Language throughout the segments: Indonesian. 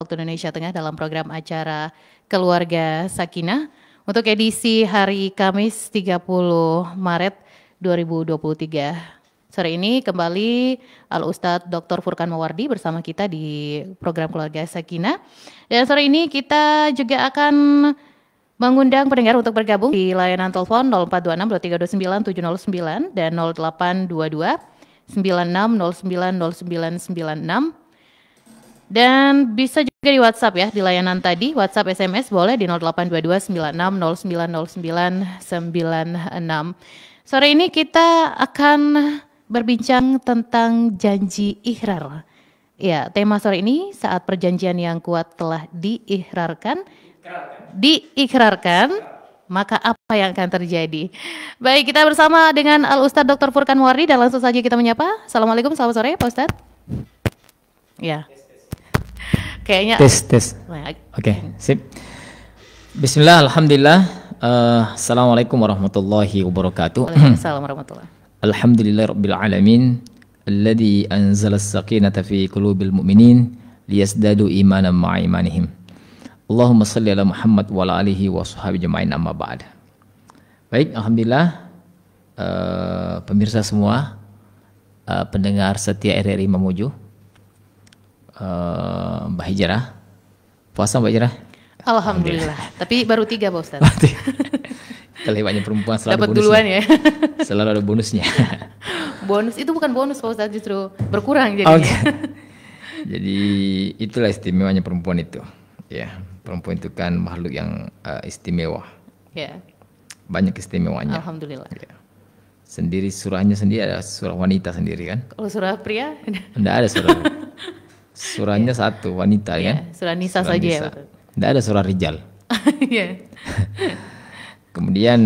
waktu Indonesia Tengah dalam program acara Keluarga Sakinah untuk edisi hari Kamis 30 Maret 2023. Sore ini kembali Al-Ustadz Dr. Furkan Mawardi bersama kita di program Keluarga Sakinah. Dan sore ini kita juga akan mengundang pendengar untuk bergabung di layanan telepon 0426 2329 709 dan 0822 96090996. Dan bisa juga di WhatsApp ya, di layanan tadi, WhatsApp SMS boleh di 082296090996. Sore ini kita akan berbincang tentang janji ihrar. Ya, tema sore ini saat perjanjian yang kuat telah diikrarkan, maka apa yang akan terjadi? Baik, kita bersama dengan Al-Ustadz Dr. Furkan Mawardi dan langsung saja kita menyapa. Assalamualaikum, selamat sore Pak Ustadz. Ya. Kayaknya tes. Oke, sip. Bismillah, alhamdulillah. Assalamualaikum warahmatullahi wabarakatuh. Waalaikumsalam warahmatullahi. Alhamdulillah rabbil alamin alladzi anzala as-sakinata fi qulubil mu'minin liyazdadu imanan ma'a imanihim. Allahumma shalli ala Muhammad wa ala alihi wa sahbihi jama'in amma ba'd. Baik, alhamdulillah pemirsa semua, pendengar setia RRI Mamuju. Mbak Hijrah, puasa Mbak Hijrah? Alhamdulillah. Tapi baru 3 Pak Ustadz. Kalau banyak perempuan selalu dapat duluan ya. Selalu ada bonusnya. Bonus itu bukan bonus Pak Ustadz, justru berkurang jadinya. Okay. Jadi itulah istimewanya perempuan itu. Ya, perempuan itu kan makhluk yang istimewa. Ya. Banyak istimewanya. Alhamdulillah. Ya. Sendiri surahnya sendiri ada surah wanita sendiri kan? Kalau surah pria? Enggak ada surah. Surahnya satu wanita kan? Surah Nisa saja Nisa. ya. Tidak ada surah Rijal. Iya. Kemudian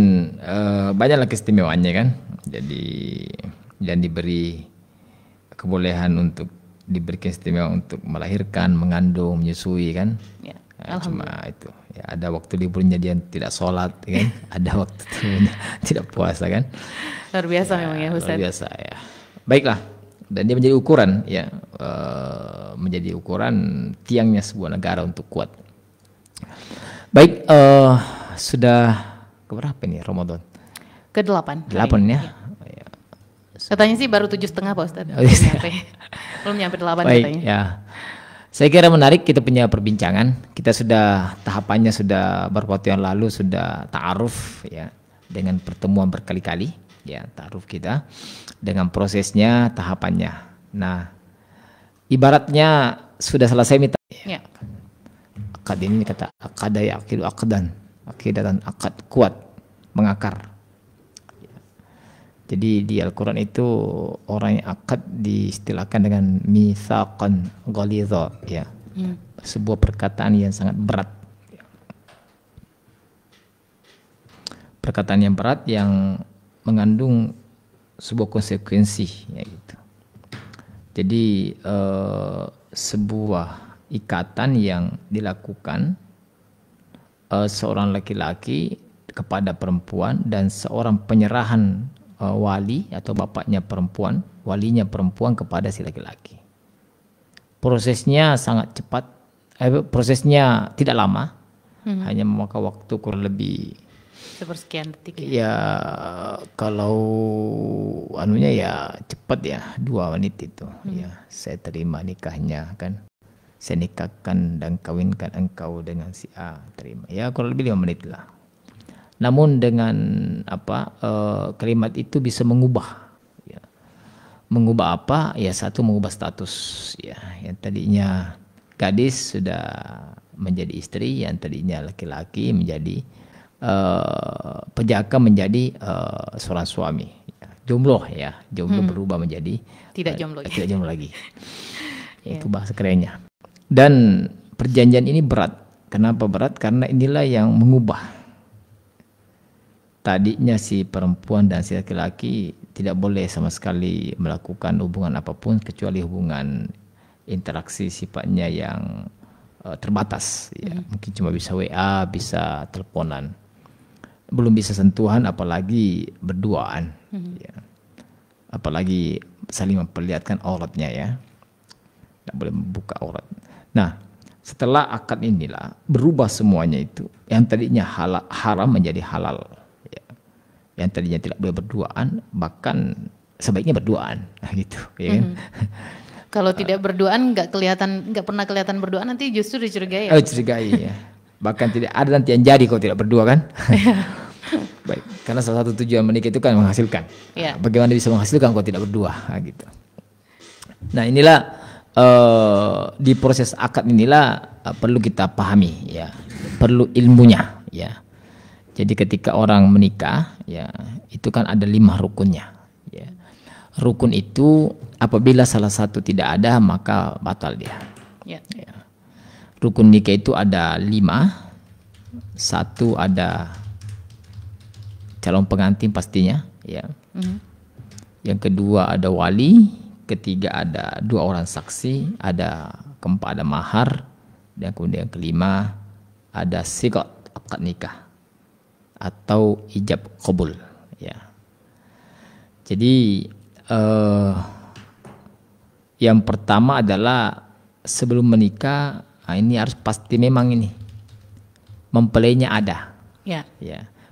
banyaklah keistimewaannya kan. Jadi dan diberi kebolehan untuk diberi keistimewaan untuk melahirkan, mengandung, menyusui kan. Ya. Nah, cuma itu. Ya, ada waktu liburnya dia tidak sholat kan. Ada waktu liburnya tidak puasa kan. Luar biasa ya, memang ya Ustaz. Luar biasa ya. Baiklah. Dan dia menjadi ukuran ya, menjadi ukuran tiangnya sebuah negara untuk kuat. Baik, sudah keberapa nih Ramadan? Ke-8. 8 ya. Ya. Katanya sih baru 7,5 Pak Ustadz. Belum nyampe 8 baik, katanya. Ya. Saya kira menarik kita punya perbincangan. Kita sudah tahapannya sudah beberapa waktu yang lalu sudah ta'aruf ya, dengan pertemuan berkali-kali ya, ta'aruf kita dengan prosesnya, tahapannya. Nah, ibaratnya sudah selesai minta. Ya. Akad ini kata akada yaqidu aqdan, akidatan akad kuat, mengakar. Jadi di Al-Quran itu orang yang akad diistilahkan dengan mitsaqan ghalidha ya. Sebuah perkataan yang sangat berat. Perkataan yang berat yang mengandung sebuah konsekuensi ya gitu. Jadi sebuah ikatan yang dilakukan seorang laki-laki kepada perempuan dan seorang penyerahan wali atau bapaknya perempuan, walinya perempuan kepada si laki-laki. Prosesnya sangat cepat, prosesnya tidak lama, hanya memakan waktu kurang lebih sepersekian detik. Ya kalau anunya ya cepat ya, 2 menit itu. Ya, saya terima nikahnya kan. Saya nikahkan dan kawinkan engkau dengan si A, terima. Ya kurang lebih 5 menit lah. Namun dengan kalimat itu bisa mengubah. Ya. Mengubah apa? Ya satu mengubah status. Ya, yang tadinya gadis sudah menjadi istri, yang tadinya laki-laki menjadi pejaka menjadi seorang suami. Ya, jomblo ya, jomblo berubah menjadi tidak jomblo. Tidak jomblo lagi. Itu bahasa kerennya. Dan perjanjian ini berat. Kenapa berat? Karena inilah yang mengubah. Tadinya si perempuan dan si laki-laki tidak boleh sama sekali melakukan hubungan apapun kecuali hubungan interaksi sifatnya yang terbatas. Ya. Mungkin cuma bisa WA, bisa teleponan. Belum bisa sentuhan, apalagi berduaan. Ya. Apalagi saling memperlihatkan auratnya ya. Tidak boleh membuka aurat. Nah, setelah akad inilah berubah semuanya itu. Yang tadinya haram menjadi halal. Ya. Yang tadinya tidak boleh berduaan, bahkan sebaiknya berduaan, gitu. Ya kan? Kalau tidak berduaan, nggak pernah kelihatan berduaan, nanti justru dicurigai ya. Curigai ya. Bahkan tidak ada nanti yang jadi kalau tidak berdua kan. Baik, karena salah satu tujuan menikah itu kan menghasilkan. Ya. Bagaimana bisa menghasilkan kalau tidak berdua, gitu. Nah inilah di proses akad inilah perlu kita pahami ya, perlu ilmunya ya. Jadi ketika orang menikah ya, itu kan ada 5 rukunnya ya. Rukun itu apabila salah satu tidak ada maka batal dia. Ya. Rukun nikah itu ada 5. 1 ada calon pengantin pastinya ya. Yang kedua ada wali, ketiga ada 2 orang saksi, keempat ada mahar, dan kemudian kelima ada sigat akad nikah atau ijab qabul ya. Jadi yang pertama adalah sebelum menikah ini harus pasti memang ini mempelainya ada. Ya.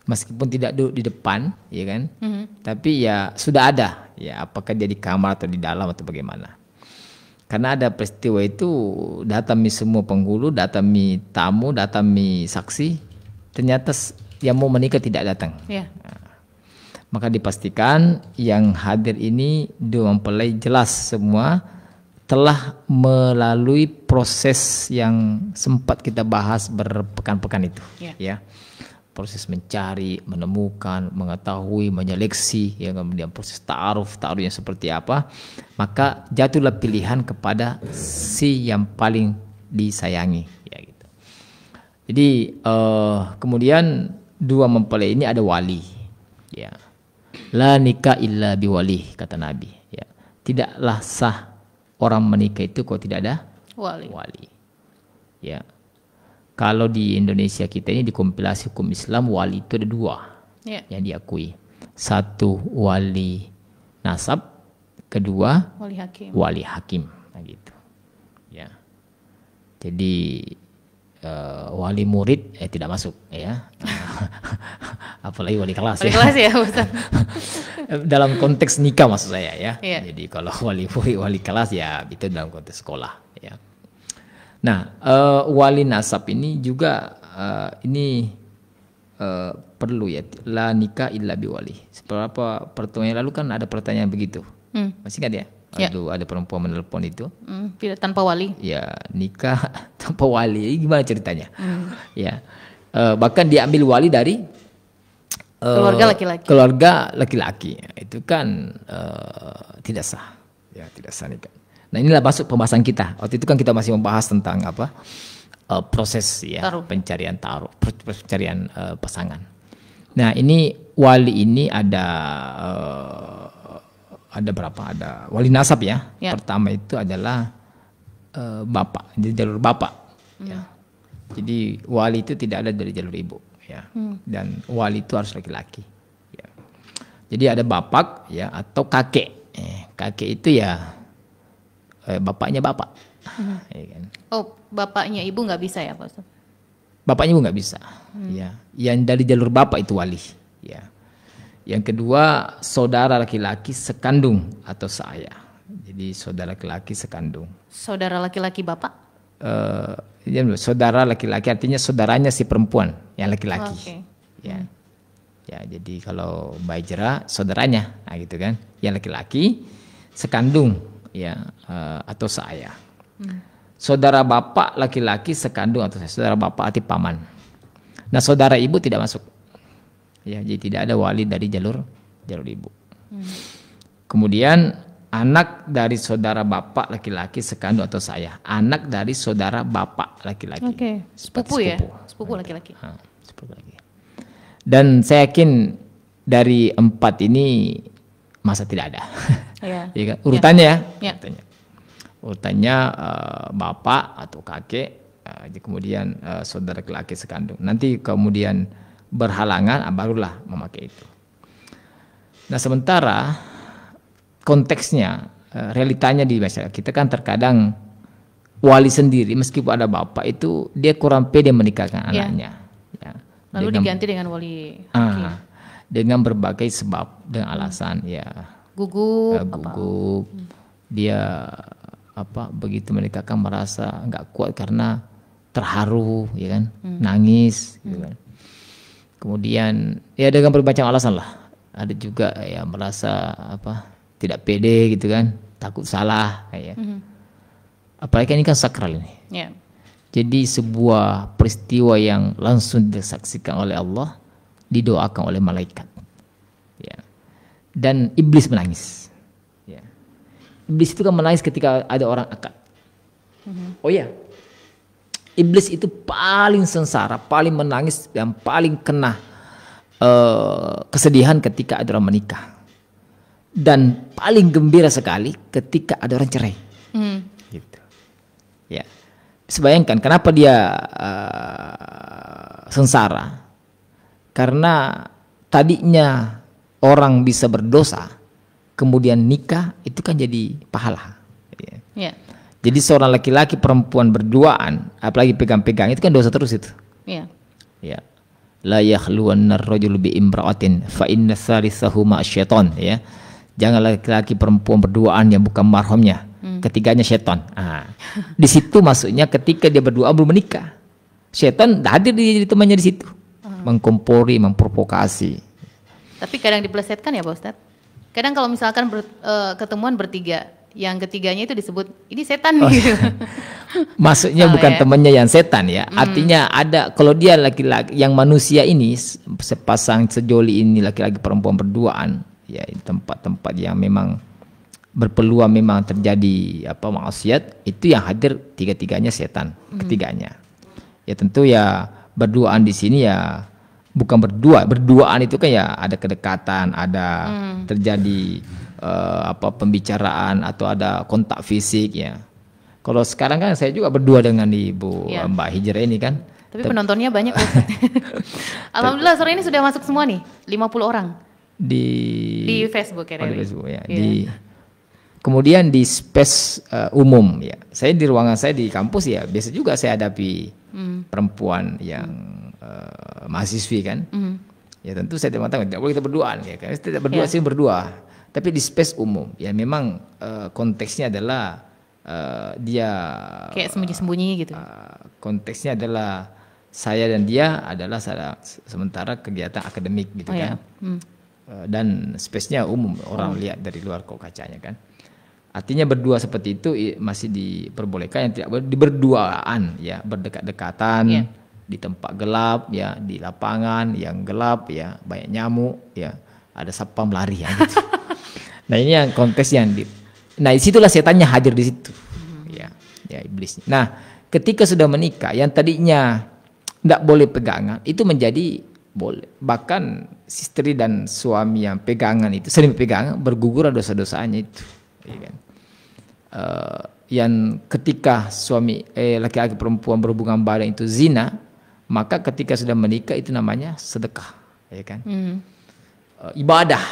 Meskipun tidak duduk di depan, ya kan? Tapi ya sudah ada, ya apakah dia di kamar atau di dalam atau bagaimana? Karena ada peristiwa itu datangi semua penghulu, datangi tamu, datangi saksi, ternyata yang mau menikah tidak datang. Ya. Nah, maka dipastikan yang hadir ini 2 mempelai jelas semua telah melalui proses yang sempat kita bahas berpekan-pekan itu, ya. Proses mencari, menemukan, mengetahui, menyeleksi, ya kemudian proses ta'arufnya seperti apa, maka jatuhlah pilihan kepada si yang paling disayangi, ya gitu. Jadi kemudian 2 mempelai ini ada wali, ya. La nikah illa biwali, kata Nabi, ya. Tidaklah sah orang menikah itu kalau tidak ada wali. Ya. Kalau di Indonesia kita ini di kompilasi hukum Islam wali itu ada 2 yang diakui. 1 wali nasab, kedua wali hakim. Nah, gitu. Ya. Jadi wali murid tidak masuk ya. Apalagi wali kelas. Wali kelas ya, Ustaz. Dalam konteks nikah maksud saya ya. Jadi kalau wali murid, wali kelas ya itu dalam konteks sekolah ya. Nah, wali nasab ini juga perlu ya, la nikah illa biwali. Beberapa pertemuan yang lalu kan ada pertanyaan begitu. Masih ingat ya? Ada perempuan menelpon itu. Tidak tanpa wali. Ya, nikah tanpa wali. Gimana ceritanya? Ya, bahkan diambil wali dari keluarga laki-laki. Itu kan tidak sah. Ya, tidak sah nikah. Nah inilah masuk pembahasan kita. Waktu itu kan kita masih membahas tentang proses ya pencarian pencarian pasangan. Nah ini wali ini ada berapa? Ada wali nasab ya. Pertama itu adalah bapak, jadi jalur bapak. Ya. Jadi wali itu tidak ada dari jalur ibu. Ya. Dan wali itu harus laki-laki. Ya. Jadi ada bapak ya atau kakek. Kakek itu ya bapaknya bapak. Ya kan? Oh, bapaknya ibu nggak bisa ya Pak Ustaz? Bapaknya ibu nggak bisa. Ya. Yang dari jalur bapak itu wali. Ya. Yang kedua saudara laki-laki sekandung atau seayah. Jadi saudara laki-laki sekandung. Saudara laki-laki bapak? Saudara laki-laki artinya saudaranya si perempuan yang laki-laki. Ya. Ya, jadi kalau Bajra saudaranya, nah gitu kan, yang laki-laki sekandung. Ya, atau seayah. Saudara bapak laki-laki sekandung atau saudara bapak arti paman. Nah saudara ibu tidak masuk. Ya, jadi tidak ada wali dari jalur ibu. Kemudian anak dari saudara bapak laki-laki sekandung atau seayah. Anak dari saudara bapak laki-laki. Sepupu ya? Sepupu laki-laki. Sepupu laki. Dan saya yakin dari 4 ini masa tidak ada. Ya. Urutannya ya. Urutannya bapak atau kakek, kemudian saudara laki-laki sekandung. Nanti kemudian berhalangan, barulah memakai itu. Nah sementara konteksnya, realitanya di masyarakat kita kan terkadang wali sendiri meskipun ada bapak itu dia kurang pede menikahkan anaknya. Ya. Lalu diganti dengan wali hakim. Dengan berbagai sebab dan alasan ya. Gugup. Dia begitu menikahkan merasa nggak kuat karena terharu, ya kan, nangis, gitu kan. Kemudian ya dengan berbagai macam alasan lah. Ada juga ya merasa tidak pede gitu kan, takut salah kayak. Apalagi ini kan sakral ini. Yeah. Jadi sebuah peristiwa yang langsung disaksikan oleh Allah, didoakan oleh malaikat. Ya. Dan iblis menangis. Ya. Iblis itu kan menangis ketika ada orang akad. Oh ya, iblis itu paling sengsara, paling menangis dan paling kena kesedihan ketika ada orang menikah. Dan paling gembira sekali ketika ada orang cerai. Gitu. Ya, sebayangkan kenapa dia sengsara? Karena tadinya orang bisa berdosa, kemudian nikah itu kan jadi pahala. Ya. Yeah. Jadi seorang laki-laki perempuan berduaan, apalagi pegang-pegang itu kan dosa terus itu. Yeah. Ya. La yakhluwanna ar-rajulu bi imra'atin fa inna tsalitsahuma syaiton, ya. Jangan laki-laki perempuan berduaan yang bukan mahramnya. Ketiganya setan. Di situ maksudnya ketika dia berdua belum menikah, setan hadir di temannya di situ, mengkompori, memprovokasi. Tapi kadang dipelesetkan ya Pak Ustadz. Kadang kalau misalkan ketemuan bertiga, yang ketiganya itu disebut ini setan gitu. Maksudnya bukan temannya yang setan ya. Artinya ada, kalau dia laki-laki yang manusia ini sepasang sejoli ini laki-laki perempuan berduaan ya, di tempat-tempat yang memang berpeluang memang terjadi maksiat, itu yang hadir tiga-tiganya setan, ketiganya. Ya tentu ya berduaan di sini ya bukan berduaan itu kan ya ada kedekatan, ada terjadi pembicaraan atau ada kontak fisik ya. Kalau sekarang kan saya juga berdua dengan Ibu Mbak Hijrah ini kan. Tapi penontonnya banyak. Alhamdulillah sore ini sudah masuk semua nih, 50 orang. Di Facebook ya. Di Facebook ya. Kemudian di space umum ya. Saya di ruangan saya di kampus ya, biasa juga saya hadapi perempuan yang mahasiswi kan. Ya tentu saya mengatakan tidak boleh kita berduaan ya. Karena tidak berdua sih berdua. Tapi di space umum ya memang konteksnya adalah dia kayak sembunyi-sembunyi gitu. Konteksnya adalah saya dan dia adalah sementara kegiatan akademik gitu kan. Dan space-nya umum, orang lihat dari luar kok kacanya kan. Artinya berdua seperti itu masih diperbolehkan, yang tidak boleh berduaan ya, berdekat-dekatan di tempat gelap ya, di lapangan yang gelap ya, banyak nyamuk ya, ada sapam lari ya gitu. Nah ini yang konteks yang nah disitulah setannya hadir di situ ya iblis. Nah ketika sudah menikah yang tadinya tidak boleh pegangan itu menjadi boleh, bahkan istri dan suami yang pegangan itu sering pegangan bergugur dosa-dosanya itu ya kan. Yang ketika suami laki-laki perempuan berhubungan badan itu zina, maka ketika sudah menikah itu namanya sedekah ya kan. Ibadah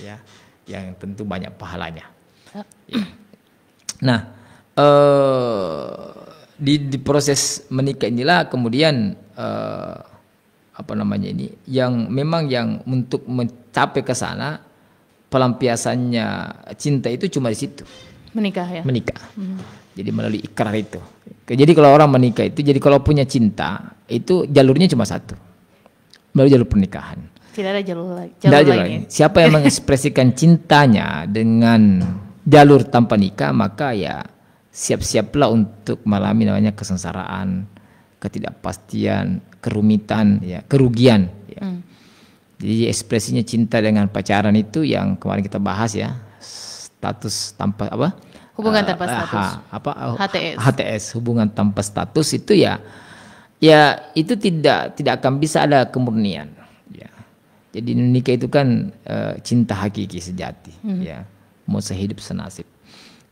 ya yang tentu banyak pahalanya. Ya. Nah di proses menikah inilah kemudian yang memang yang untuk mencapai ke sana pelampiasannya cinta itu cuma di situ. Menikah. Jadi melalui ikrar itu. Jadi kalau orang menikah itu, jadi kalau punya cinta itu jalurnya cuma satu, melalui jalur pernikahan. Tidak ada jalur lain. Siapa yang mengekspresikan cintanya dengan jalur tanpa nikah, maka ya siap-siaplah untuk mengalami namanya kesengsaraan, ketidakpastian, kerumitan, ya, kerugian. Ya. Jadi ekspresinya cinta dengan pacaran itu yang kemarin kita bahas ya, status tanpa hubungan tanpa status. HTS, hubungan tanpa status itu ya itu tidak akan bisa ada kemurnian. Ya. Jadi nikah itu kan cinta hakiki sejati, ya, mau sehidup senasib.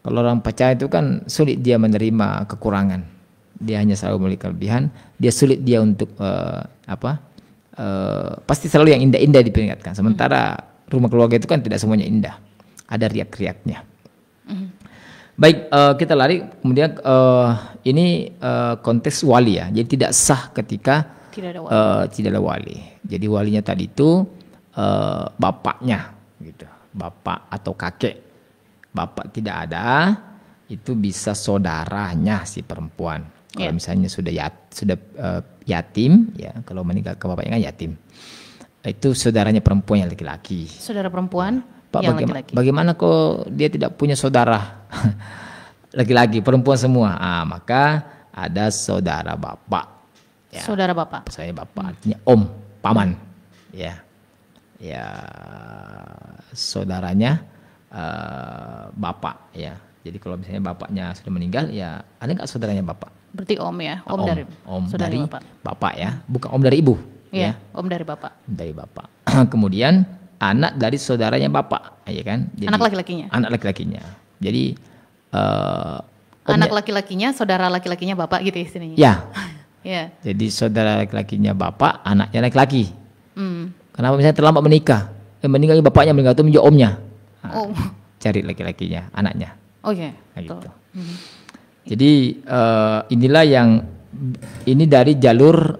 Kalau orang pacaran itu kan sulit dia menerima kekurangan, dia hanya selalu memiliki kelebihan, dia sulit dia untuk pasti selalu yang indah-indah diperingatkan. Sementara rumah keluarga itu kan tidak semuanya indah, ada riak-riaknya. Baik, kita lari kemudian ini konteks wali ya. Jadi tidak sah ketika tidak ada wali. Jadi walinya tadi itu bapaknya gitu. Bapak atau kakek. Bapak tidak ada, itu bisa saudaranya si perempuan. Kalau misalnya sudah yatim ya, kalau meninggal ke bapaknya kan yatim. Itu saudaranya perempuan yang laki-laki. Saudara perempuan Pak, yang laki-laki. bagaimana kok dia tidak punya saudara laki-laki, perempuan semua? Maka ada saudara bapak. Ya. Saudara bapak. Saya bapak artinya om, paman. Ya, saudaranya bapak. Ya. Jadi kalau misalnya bapaknya sudah meninggal, ya ada nggak saudaranya bapak? Berarti om ya, om dari bapak ya, bukan om dari ibu. Iya, om dari bapak. Dari bapak. Kemudian anak dari saudaranya bapak, ya kan? Jadi, anak laki-lakinya. Anak laki-lakinya. Jadi anak laki-lakinya, saudara laki-lakinya bapak gitu istilahnya. Ya. Ya. Jadi saudara laki-lakinya bapak, anaknya laki-laki. Kenapa misalnya terlambat menikah? Meninggal bapaknya, meninggal itu menjadi omnya. Cari laki-lakinya, anaknya. Oh iya. Nah, gitu. Jadi inilah yang ini dari jalur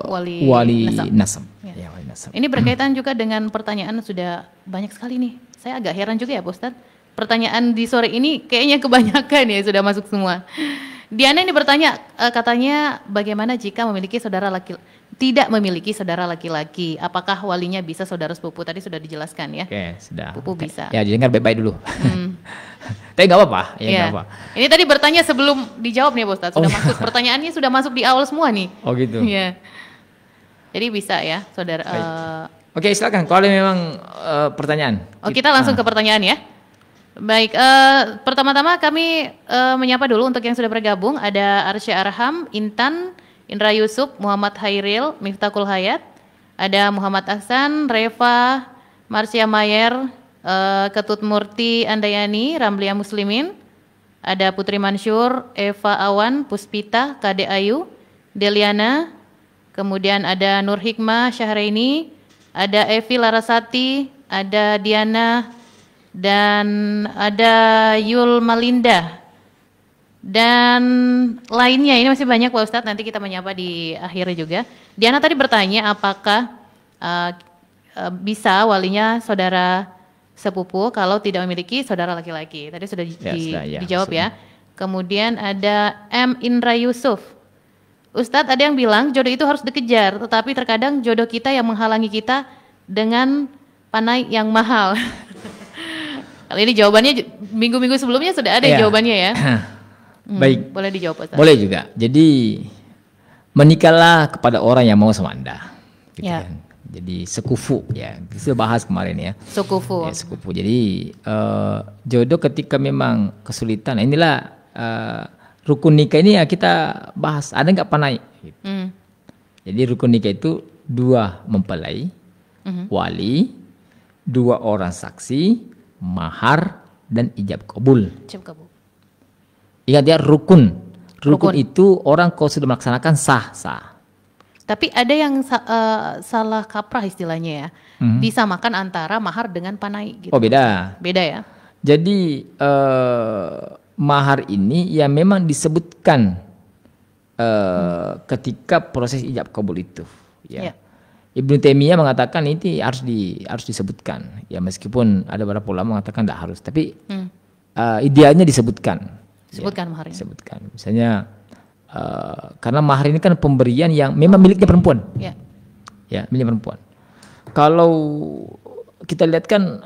wali nasab. Ya, wali nasab. Ini berkaitan juga dengan pertanyaan sudah banyak sekali nih. Saya agak heran juga ya, Pak Ustadz. Pertanyaan di sore ini kayaknya kebanyakan ya, sudah masuk semua. Diana ini bertanya, katanya bagaimana jika tidak memiliki saudara laki-laki, apakah walinya bisa saudara sepupu? Tadi sudah dijelaskan ya. Oke, sudah. Sepupu bisa. Ya, didengar baik-baik dulu. Tapi nggak apa-apa. Ya, nggak apa. Ini tadi bertanya sebelum dijawab nih, Pak Ustadz. Sudah masuk pertanyaannya, sudah masuk di awal semua nih. Oh gitu. Iya. Jadi bisa ya, saudara. Oke, silakan. Kalau memang pertanyaan. Kita langsung ke pertanyaan ya. Baik, pertama-tama kami menyapa dulu untuk yang sudah bergabung. Ada Arsya Arham, Intan, Indra Yusuf, Muhammad Hairil, Miftahul Hayat, ada Muhammad Ahsan, Reva, Marsya Mayer, Ketut Murti Andayani, Ramlia Muslimin, ada Putri Mansur, Eva Awan, Puspita, Kade Ayu, Deliana, kemudian ada Nur Hikmah Syahraini, ada Evi Larasati, ada Diana, dan ada Yul Malinda. Dan lainnya ini masih banyak Pak Ustadz, nanti kita menyapa di akhirnya juga. Diana tadi bertanya apakah bisa walinya saudara sepupu kalau tidak memiliki saudara laki-laki. Tadi sudah dijawab ya. Kemudian ada M. Indra Yusuf. Ustadz, ada yang bilang jodoh itu harus dikejar, tetapi terkadang jodoh kita yang menghalangi kita dengan panai yang mahal. Kali ini jawabannya minggu-minggu sebelumnya sudah ada jawabannya ya. Baik. Boleh dijawab Ustaz. Boleh juga. Jadi menikahlah kepada orang yang mau sama Anda. Gitu kan. Jadi sekufu ya. Kita sudah bahas kemarin ya. Sekufu. Ya, sekufu. Jadi jodoh ketika memang kesulitan. Inilah rukun nikah ini ya kita bahas. Ada nggak panai? Gitu. Jadi rukun nikah itu 2 mempelai, wali, 2 orang saksi, mahar dan ijab kabul. Ingat ya, rukun itu orang kalau sudah melaksanakan sah. Tapi ada yang salah kaprah istilahnya ya, disamakan antara mahar dengan panai gitu. Oh beda ya. Jadi mahar ini ya memang disebutkan ketika proses ijab kabul itu ya. Ibnu Taimiyah mengatakan ini harus disebutkan. Ya meskipun ada beberapa ulama mengatakan tidak harus, tapi idealnya disebutkan. Maharnya. Disebutkan. Misalnya karena mahar ini kan pemberian yang memang miliknya perempuan. Ya, milik perempuan. Kalau kita lihat kan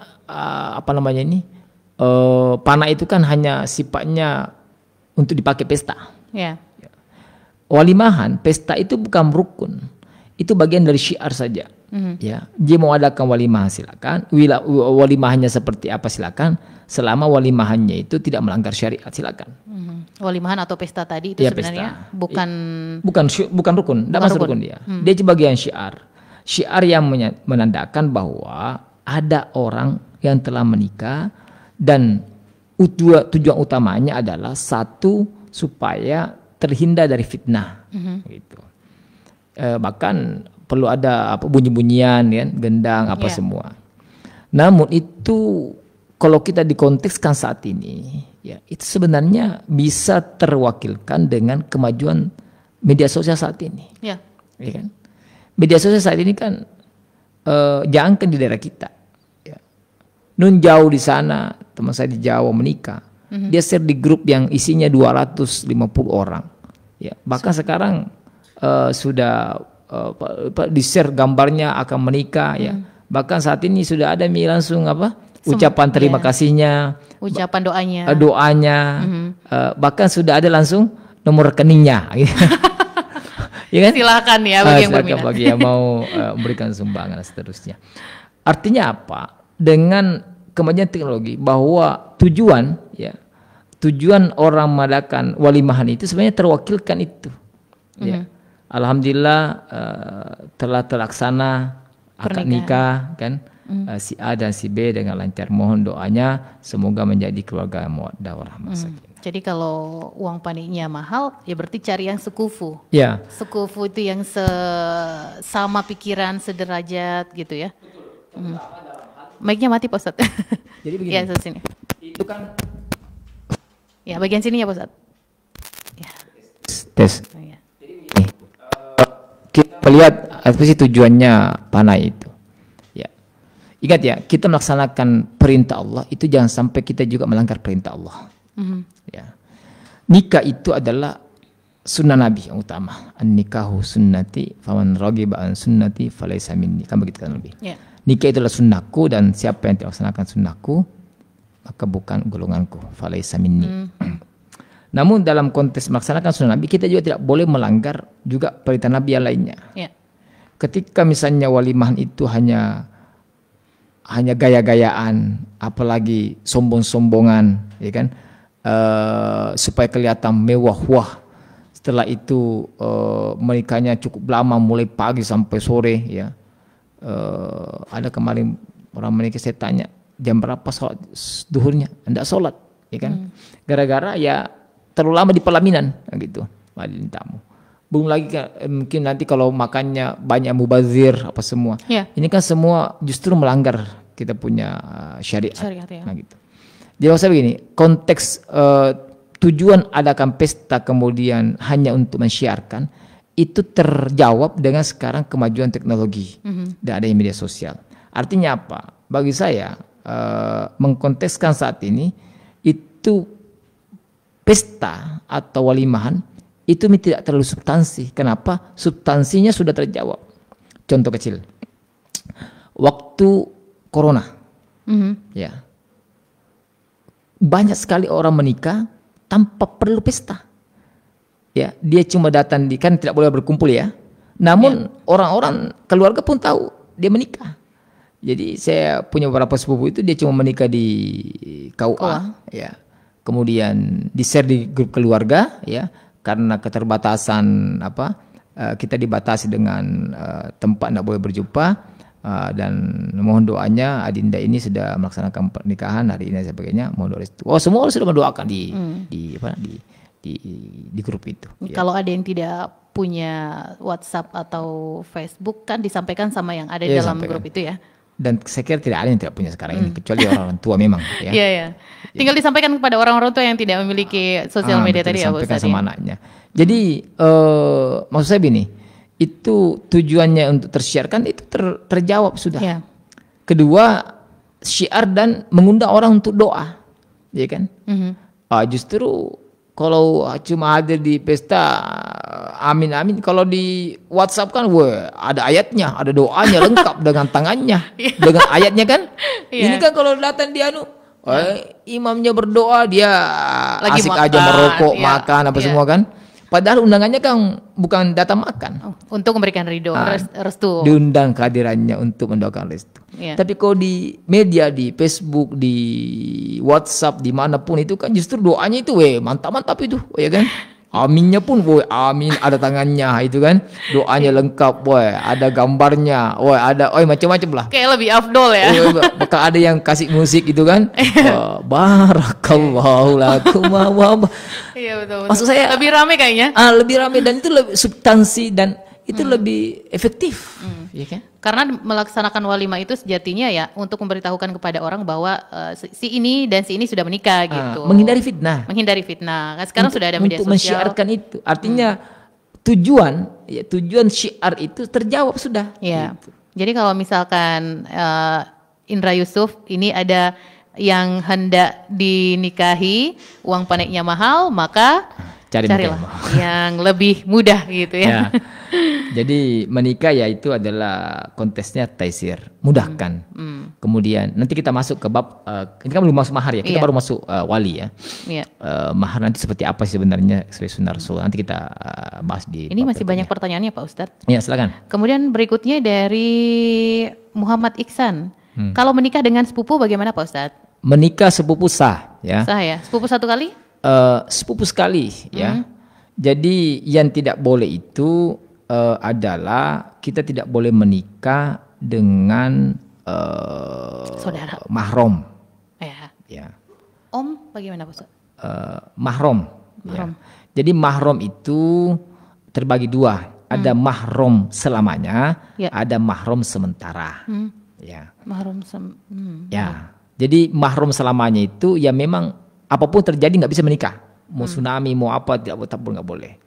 panah itu kan hanya sifatnya untuk dipakai pesta. Walimahan, pesta itu bukan rukun. Itu bagian dari syiar saja. Ya, dia mau adakan walimah silakan, walimahnya seperti apa silakan, selama walimahannya itu tidak melanggar syariat silakan. Walimahan atau pesta tadi itu sebenarnya pesta. bukan rukun, tidak masuk rukun dia. Dia bagian syiar. Syiar yang menandakan bahwa ada orang yang telah menikah dan tujuan utamanya adalah satu supaya terhindar dari fitnah. Gitu. Bahkan perlu ada bunyi-bunyian kan, gendang semua. Namun itu kalau kita dikontekskan saat ini ya itu sebenarnya bisa terwakilkan dengan kemajuan media sosial saat ini. Ya. Ya kan? Media sosial saat ini kan jangankan di daerah kita. Ya. Nun jauh di sana, teman saya di Jawa menikah. Dia share di grup yang isinya 250 orang. Ya, bahkan sekarang sudah di-share gambarnya akan menikah ya. Bahkan saat ini sudah ada langsung ucapan terima kasihnya, ucapan doanya. Bahkan sudah ada langsung nomor rekeningnya. Ya kan? Silakan ya bagi yang berminat. Bagi yang mau memberikan sumbangan dan seterusnya. Artinya apa? Dengan kemajuan teknologi bahwa tujuan orang mengadakan walimahan itu sebenarnya terwakilkan itu. Ya. Alhamdulillah telah terlaksana akad nikah kan. Si A dan si B dengan lancar. Mohon doanya semoga menjadi keluarga mawaddah warahmah sakinah. Jadi kalau uang paniknya mahal, ya berarti cari yang sekufu. Ya. Sekufu itu yang sama pikiran, sederajat gitu ya. Mic-nya mati Pak Ustadz. Jadi begini. Ya, sini. Itu kan. Ya, bagian sini ya Pak Ustadz. Ya. Tes. Oh, ya. Kita lihat apa sih tujuannya panah itu. Ya. Ingat ya, kita melaksanakan perintah Allah itu jangan sampai kita juga melanggar perintah Allah. Ya. Nikah itu adalah sunnah Nabi yang utama. An-nikahu sunnati faman raghiba an sunnati falaysa minni. Kan begitu kan lebih. Yeah. Nikah itu adalah sunnahku dan siapa yang tidak melaksanakan sunnahku maka bukan golonganku. Falaysa minni. Namun dalam konteks melaksanakan sunnah Nabi kita juga tidak boleh melanggar juga perintah Nabi yang lainnya. Yeah. Ketika misalnya walimahan itu hanya gaya-gayaan, apalagi sombong-sombongan, ya kan? Supaya kelihatan mewah-wah. Setelah itu menikahnya cukup lama, mulai pagi sampai sore ya. Ada kemarin orang menikah, saya tanya jam berapa sholat duhurnya, enggak sholat ya kan. Gara-gara ya terlalu lama di pelaminan gitu, hadirin tamu. Belum lagi mungkin nanti kalau makannya banyak mubazir apa semua. Ini kan semua justru melanggar kita punya syariat ya. Nah gitu. Jadi maksudnya begini, konteks tujuan adakan pesta kemudian hanya untuk mensiarkan itu terjawab dengan sekarang kemajuan teknologi dan adanya media sosial. Artinya apa? Bagi saya mengkonteskan saat ini itu pesta atau walimahan itu tidak terlalu substansi. Kenapa? Substansinya sudah terjawab. Contoh kecil, waktu Corona, ya. Banyak sekali orang menikah tanpa perlu pesta. Ya, dia cuma datang kan tidak boleh berkumpul ya. Namun orang-orang keluarga pun tahu dia menikah. Jadi saya punya beberapa sepupu itu dia cuma menikah di KUA, ya. Kemudian di-share di grup keluarga ya, karena keterbatasan kita dibatasi dengan tempat tidak boleh berjumpa. Dan mohon doanya Adinda ini sudah melaksanakan pernikahan hari ini dan sebagainya, mohon doa restu. Semua sudah mendoakan di grup itu. Kalau ada yang tidak punya WhatsApp atau Facebook kan disampaikan sama yang ada di dalam grup itu ya. Dan saya kira tidak ada yang tidak punya sekarang ini kecuali orang tua memang ya. Iya. Tinggal disampaikan kepada orang-orang tua yang tidak memiliki sosial media tadi ya Pak Ustadz. Sama anaknya. Jadi maksud saya begini, itu tujuannya untuk tersiarkan itu terjawab sudah. Yeah. Kedua, syiar dan mengundang orang untuk doa, ya kan? Justru kalau cuma hadir di pesta, amin. Kalau di WhatsApp kan, ada ayatnya, ada doanya lengkap dengan tangannya, dengan ayatnya kan? Ini kan kalau datang dia imamnya berdoa, dia lagi asik makan, aja merokok, makan apa semua kan? Padahal undangannya kan bukan datang makan. Untuk memberikan ridho, restu. Diundang kehadirannya untuk mendoakan restu. Tapi kalau di media, di Facebook, di WhatsApp, dimanapun itu kan justru doanya itu mantap-mantap itu, ya kan? Aminnya pun amin, ada tangannya itu kan. Doanya lengkap, ada gambarnya, ada macam-macam lah. Kayak lebih afdol ya. Bakal ada yang kasih musik itu kan. Barakallahu lakum wa. Iya betul. Maksud saya lebih rame kayaknya. Lebih rame dan itu lebih substansi dan itu lebih efektif. Iya kan? Karena melaksanakan walimah itu sejatinya ya untuk memberitahukan kepada orang bahwa si ini dan si ini sudah menikah gitu. Menghindari fitnah. Menghindari fitnah. Kan sekarang sudah ada media Untuk sosial. mensyiarkan itu. Artinya tujuan syiar itu terjawab sudah. Ya. Gitu. Jadi kalau misalkan Indra Yusuf ini ada yang hendak dinikahi, uang paneknya mahal, maka carilah yang lebih mudah gitu ya. Jadi menikah ya itu adalah kontesnya taisir, mudahkan. Kemudian nanti kita masuk ke bab, ini kan belum masuk mahar ya, kita baru masuk wali ya. Mahar nanti seperti apa sih sebenarnya sesuai sunnah Rasul, nanti kita bahas di. Ini masih banyak pertanyaannya Pak Ustadz. Ya silakan. Kemudian berikutnya dari Muhammad Iksan, kalau menikah dengan sepupu bagaimana Pak Ustadz? Menikah sepupu sah ya. Sah ya, sepupu satu kali? Sepupu sekali ya. Jadi yang tidak boleh itu adalah kita tidak boleh menikah dengan saudara mahram. Ya. Om bagaimana Pak Ustaz? Mahram. Ya. Jadi mahram itu terbagi dua. Ada mahram selamanya, ada mahram sementara. Ya. Mahram ya. Jadi mahram selamanya itu ya memang apapun terjadi nggak bisa menikah. Mau tsunami, mau apa, tidak nggak boleh.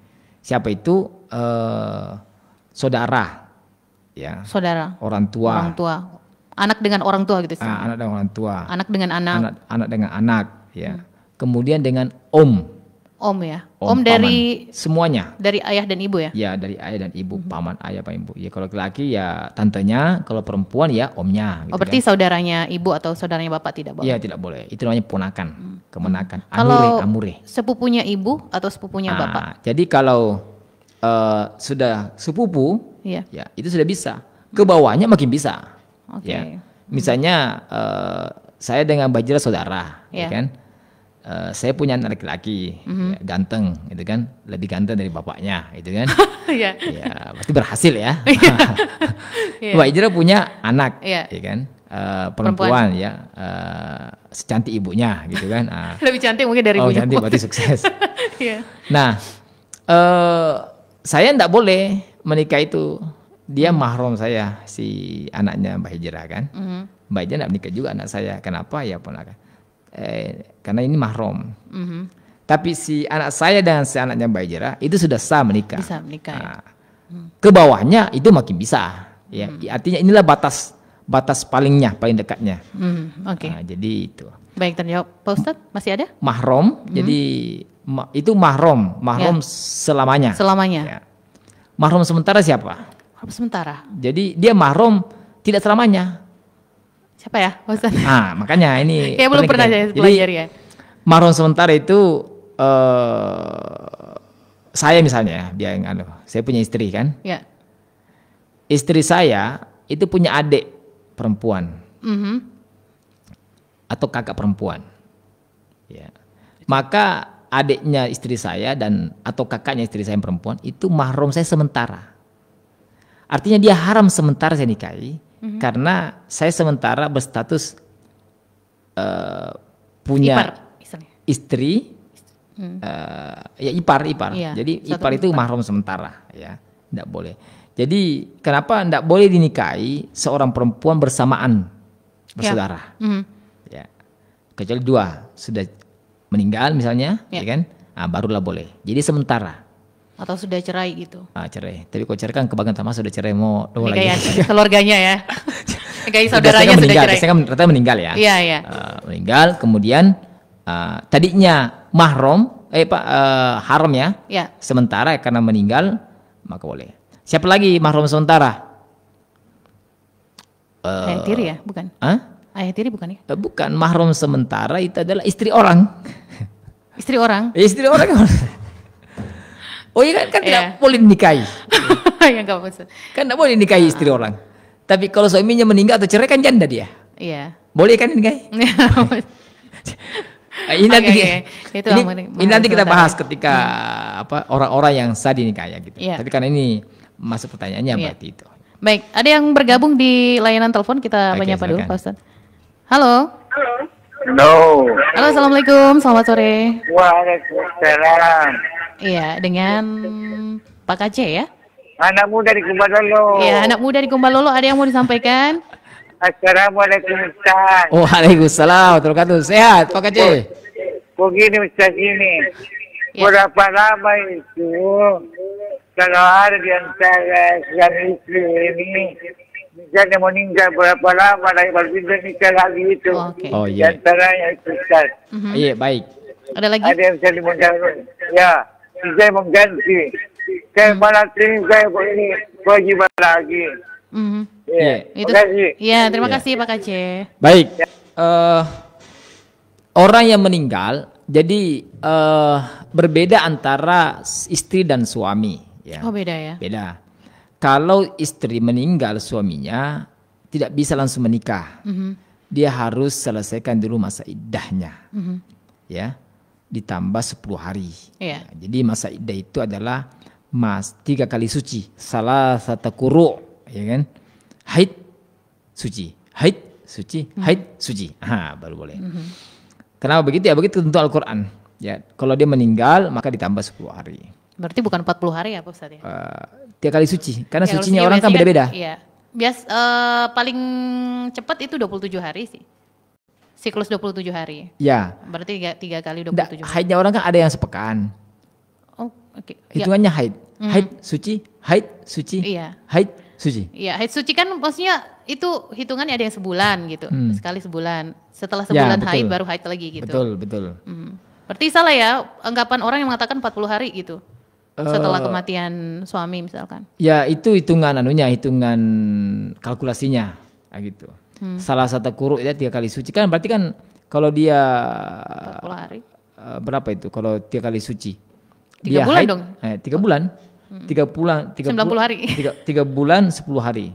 Siapa itu? Saudara, ya. Saudara. Orang tua. Orang tua. Anak dengan orang tua gitu. Anak dengan orang tua. Anak dengan anak. Anak dengan anak, ya. Kemudian dengan om. Om ya. Om dari semuanya. Dari ayah dan ibu ya. Ya dari ayah dan ibu, paman ayah paman ibu. Ya kalau laki-laki ya tantenya, kalau perempuan ya omnya. Gitu berarti saudaranya ibu atau saudaranya bapak tidak boleh? Iya tidak boleh. Itu namanya ponakan, kemenakan. Kalau amure. Sepupunya ibu atau sepupunya bapak? Jadi kalau sudah sepupu, ya itu sudah bisa. Ke bawahnya makin bisa. Ya. Misalnya saya dengan Bajira saudara, ya kan? Saya punya anak laki-laki, ya, ganteng, gitu kan, lebih ganteng dari bapaknya, gitu kan? Ya, pasti berhasil ya. Bajira punya anak, ya kan, perempuan, ya, secantik ibunya, gitu kan? Lebih cantik mungkin dari ibunya. Oh, cantik berarti sukses. Nah, saya tidak boleh menikah itu. Dia mahram saya, si anaknya Mbak Hijrah kan. Mbak Hijrah tidak menikah juga anak saya. Kenapa? Ya ponakan. Karena ini mahram. Tapi si anak saya dengan si anaknya Mbak Hijrah itu sudah sah menikah. Bisa menikah. Ya. Ke bawahnya itu makin bisa. Ya, artinya inilah batas palingnya, paling dekatnya. Jadi itu. Baik, terjawab. Pak Ustadz masih ada? Mahram. Jadi itu mahram selamanya. Selamanya. Ya. Mahram sementara siapa? Mahram sementara. Jadi dia mahram tidak selamanya. Siapa ya, Ustaz? Makanya ini. Kayak belum pernah saya pelajari ya. Mahram sementara itu saya misalnya, saya punya istri kan. Ya. Istri saya itu punya adik perempuan atau kakak perempuan. Ya. Maka adiknya istri saya atau kakaknya istri saya yang perempuan itu mahram saya sementara. Artinya dia haram sementara saya nikahi. Karena saya sementara berstatus punya istri, ya ipar. Iya, jadi ipar itu mahram sementara, ya, tidak boleh. Jadi kenapa tidak boleh dinikahi seorang perempuan bersamaan bersaudara? Ya, kecuali dua sudah meninggal misalnya, ya kan, barulah boleh. Jadi sementara. Atau sudah cerai gitu? Cerai. Tapi kalau cerai kan kebangetan sama sudah cerai mau lagi. Keluarganya ya. Kayak saudaranya sudah cerai. Biasanya kan ternyata meninggal ya. Iya. Meninggal kemudian tadinya mahram, haram ya. Sementara karena meninggal maka boleh. Siapa lagi mahram sementara? Ayah tiri ya, bukan? Ayah tiri bukan ya? Bukan, mahram sementara itu adalah istri orang. Istri orang? Istri orang. Oh iya kan tidak boleh dinikahi. Ya enggak maksud. Kan tidak boleh dinikahi istri orang. Tapi kalau suaminya meninggal atau cerai kan janda dia. Iya. Boleh kan dinikahi? Ini nanti kita bahas ketika orang-orang yang sah dinikahi gitu. Tapi karena ini masuk pertanyaannya berarti itu. Baik, ada yang bergabung di layanan telepon, kita menyapa dulu Pak Ustadz. Halo. Halo, assalamualaikum, selamat sore. Waalaikumsalam. Iya, dengan Pak Aceh ya? Anak muda di Kumbalolo. Ya, anak muda di Kumbalolo ada yang mau disampaikan? Assalamualaikum Ustaz. Waalaikumsalam. Terus sehat Pak Kece. Begini Ustaz ini. Ya. Berapa lama itu kalau ada di antara suami istri ini misalnya meninggal berapa lama lagi baru bisa nikah lagi itu. Oke. Oh Di iya. antaranya itu Ustaz. Iya, baik. Ada lagi? Ada yang bisa dimenangkan. Ya, saya mengganti. Saya malah saya ini kewajiban lagi. Mhm. Ya, Itu. terima kasih. Ya, terima Ya. kasih Pak Kace. Baik. Orang yang meninggal, jadi berbeda antara istri dan suami. Ya. Oh, beda ya. Beda. Kalau istri meninggal suaminya, tidak bisa langsung menikah. Mhm. Dia harus selesaikan dulu masa iddahnya. Mhm. Ya, ditambah 10 hari. Iya. Ya, jadi masa iddah itu adalah 3 kali suci. Salah satu kuru, ya kan? Haid, suci. Haid, suci. Haid, suci. Baru boleh. Kenapa begitu? Ya begitu tentu Al-Quran. Ya, kalau dia meninggal maka ditambah 10 hari. Berarti bukan 40 hari ya Pak Ustaz ya? 3 kali suci. Karena Ya, kalau sucinya suci orang kan biasanya beda-beda. Iya. Paling cepat itu 27 hari sih. Siklus 27 hari. Ya. Berarti 3 kali Nggak, 27 hari. haidnya orang kan ada yang sepekan. Oh, oke. Ya. Hitungannya haid. Haid, suci, haid, suci, Iya. haid, suci. Iya, haid suci kan maksudnya itu hitungannya ada yang sebulan gitu. Sekali sebulan. Setelah Ya, sebulan betul. haid baru haid lagi gitu. Betul, betul. Berarti salah ya anggapan orang yang mengatakan 40 hari gitu. Setelah kematian suami misalkan. Ya itu hitungan hitungan kalkulasinya, gitu. Salah satu kuruk ya 3 kali suci kan berarti kan kalau dia 40 hari. berapa itu kalau 3 kali suci? 3 bulan dong. 3 bulan. 3 bulan, 90 hari. 3 bulan 10 hari.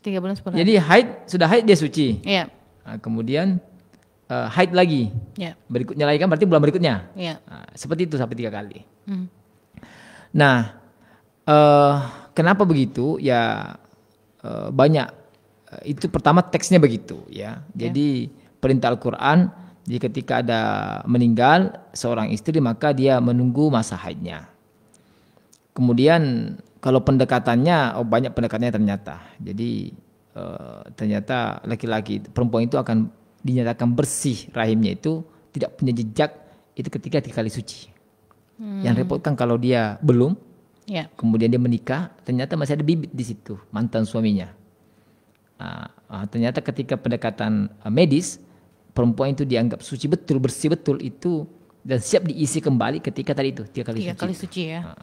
3 bulan 10 hari. Jadi haid sudah haid dia suci. Iya. Nah, kemudian haid lagi. Iya. Berikutnya lagi kan berarti bulan berikutnya. Iya. Nah, seperti itu sampai 3 kali. Hmm. Nah, kenapa begitu? Ya banyak. Itu pertama teksnya begitu ya. Jadi perintah Al-Quran, jadi ketika ada meninggal seorang istri maka dia menunggu masa haidnya. Kemudian kalau pendekatannya, banyak pendekatannya ternyata. Jadi ternyata laki-laki, perempuan itu akan dinyatakan bersih rahimnya itu tidak punya jejak itu ketika 3 kali suci. Yang repot kan kalau dia belum, Iya. kemudian dia menikah, ternyata masih ada bibit di situ mantan suaminya. Ternyata ketika pendekatan medis, perempuan itu dianggap suci betul, bersih betul itu dan siap diisi kembali ketika tadi itu 3 kali 3 suci. kali suci ya.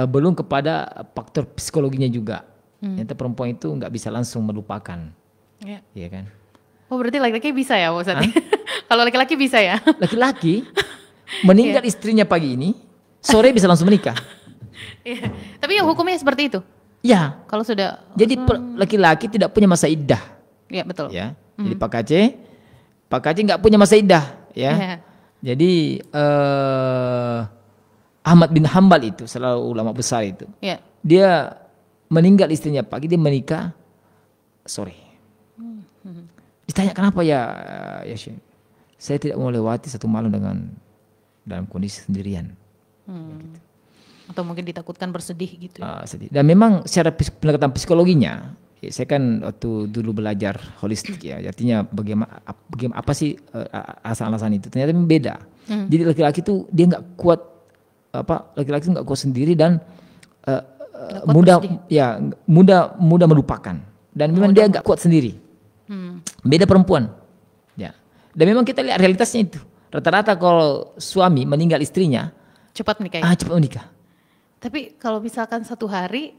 Belum kepada faktor psikologinya juga. Ternyata perempuan itu nggak bisa langsung melupakan, Iya. ya kan? Oh, berarti laki-laki bisa ya, Pak Ustadz? Kalau laki-laki bisa ya? Laki-laki meninggal istrinya pagi ini, sore bisa langsung menikah. Iya. Tapi ya hukumnya seperti itu. Ya, Kalau sudah jadi laki-laki tidak punya masa iddah. ya betul. Ya, jadi Pak Kace nggak punya masa iddah, ya. Iya. Jadi Ahmad bin Hambal itu, salah ulama besar itu, Iya. dia meninggal istrinya pagi, dia menikah sore. Ditanya kenapa ya Syekh? Saya tidak mau lewati satu malam dalam kondisi sendirian. Atau mungkin ditakutkan bersedih gitu. Sedih. Dan memang secara pendekatan psikologinya, saya kan waktu dulu belajar holistik ya, artinya bagaimana apa sih alasan-alasan itu? Ternyata memang beda. Jadi laki-laki itu dia nggak kuat laki-laki itu nggak kuat sendiri dan mudah melupakan dan memang dia nggak kuat sendiri. Beda perempuan. Ya. Dan memang kita lihat realitasnya itu. Rata-rata kalau suami meninggal istrinya Cepat menikah ya? cepat menikah. Tapi kalau misalkan 1 hari,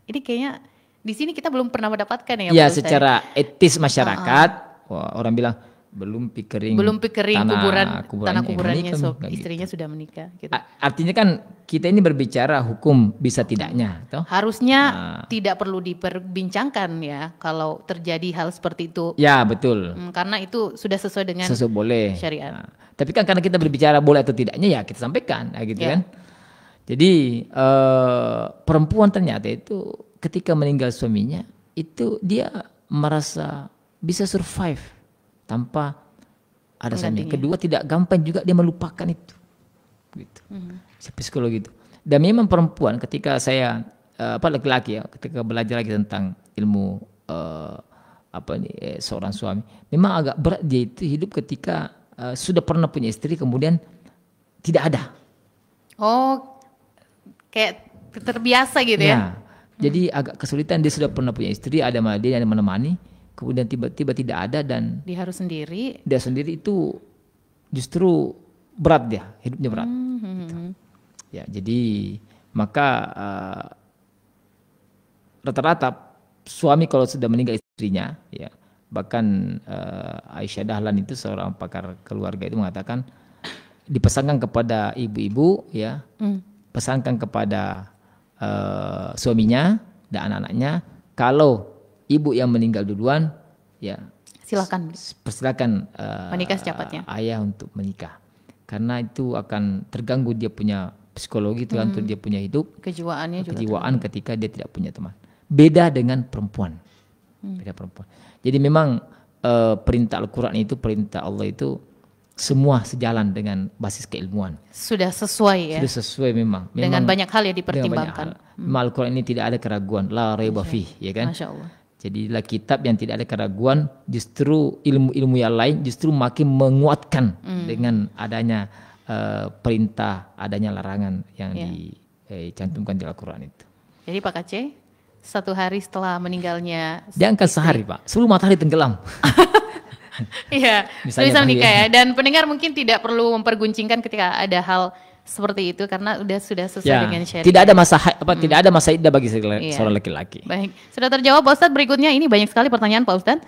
ini kayaknya di sini kita belum pernah mendapatkan ya. Ya, Pak Ustadz? secara etis masyarakat, orang bilang belum pikering tanah kuburannya menikah, gitu. istrinya sudah menikah gitu. Artinya kan kita ini berbicara hukum bisa tidaknya, toh? Harusnya tidak perlu diperbincangkan ya kalau terjadi hal seperti itu. Ya, betul. Karena itu sudah sesuai dengan Boleh. syariat. Tapi kan karena kita berbicara boleh atau tidaknya ya kita sampaikan, gitu Ya. kan. Jadi perempuan ternyata itu ketika meninggal suaminya itu dia merasa bisa survive tanpa ada suami. Kedua tidak gampang juga dia melupakan itu, gitu. Psikologi itu. Dan memang perempuan ketika saya laki-laki ya, ketika belajar lagi tentang ilmu seorang suami, memang agak berat dia itu hidup ketika sudah pernah punya istri kemudian tidak ada. Oh, kayak terbiasa gitu ya? Ya, jadi agak kesulitan, dia sudah pernah punya istri, ada dia yang menemani, kemudian tiba-tiba tidak ada dan Dia harus sendiri. dia sendiri itu justru berat, dia hidupnya berat. Gitu. Ya, jadi maka rata-rata suami kalau sudah meninggal istrinya, ya bahkan Aisyah Dahlan itu seorang pakar keluarga itu mengatakan dipesankan kepada ibu-ibu, ya pesankan kepada suaminya dan anak-anaknya, kalau ibu yang meninggal duluan, ya persilakan menikah secepatnya. Ayah untuk menikah, karena itu akan terganggu dia punya psikologi, terganggu dia punya hidup, kejiwaannya juga kejiwaan ketika dia tidak punya teman. Beda dengan perempuan, beda perempuan. Jadi memang perintah Al-Quran itu, perintah Allah itu semua sejalan dengan basis keilmuan. Sudah sesuai ya. Sudah sesuai memang. Dengan banyak hal yang dipertimbangkan. Al-Quran ini tidak ada keraguan, la raiba fih, ya kan? Masya Allah. Jadilah kitab yang tidak ada keraguan, justru ilmu-ilmu yang lain justru makin menguatkan dengan adanya perintah, adanya larangan yang dicantumkan di Al-Quran itu. Jadi Pak Kaceh, satu hari setelah meninggalnya dia angkat sehari Pak, sebelum matahari tenggelam. Iya, bisa menikah ya. Dan pendengar mungkin tidak perlu memperguncingkan ketika ada hal seperti itu karena sudah sesuai dengan syariat. Tidak ada masa iddah bagi seorang laki-laki. Baik, sudah terjawab Pak Ustadz. Berikutnya ini banyak sekali pertanyaan Pak Ustadz.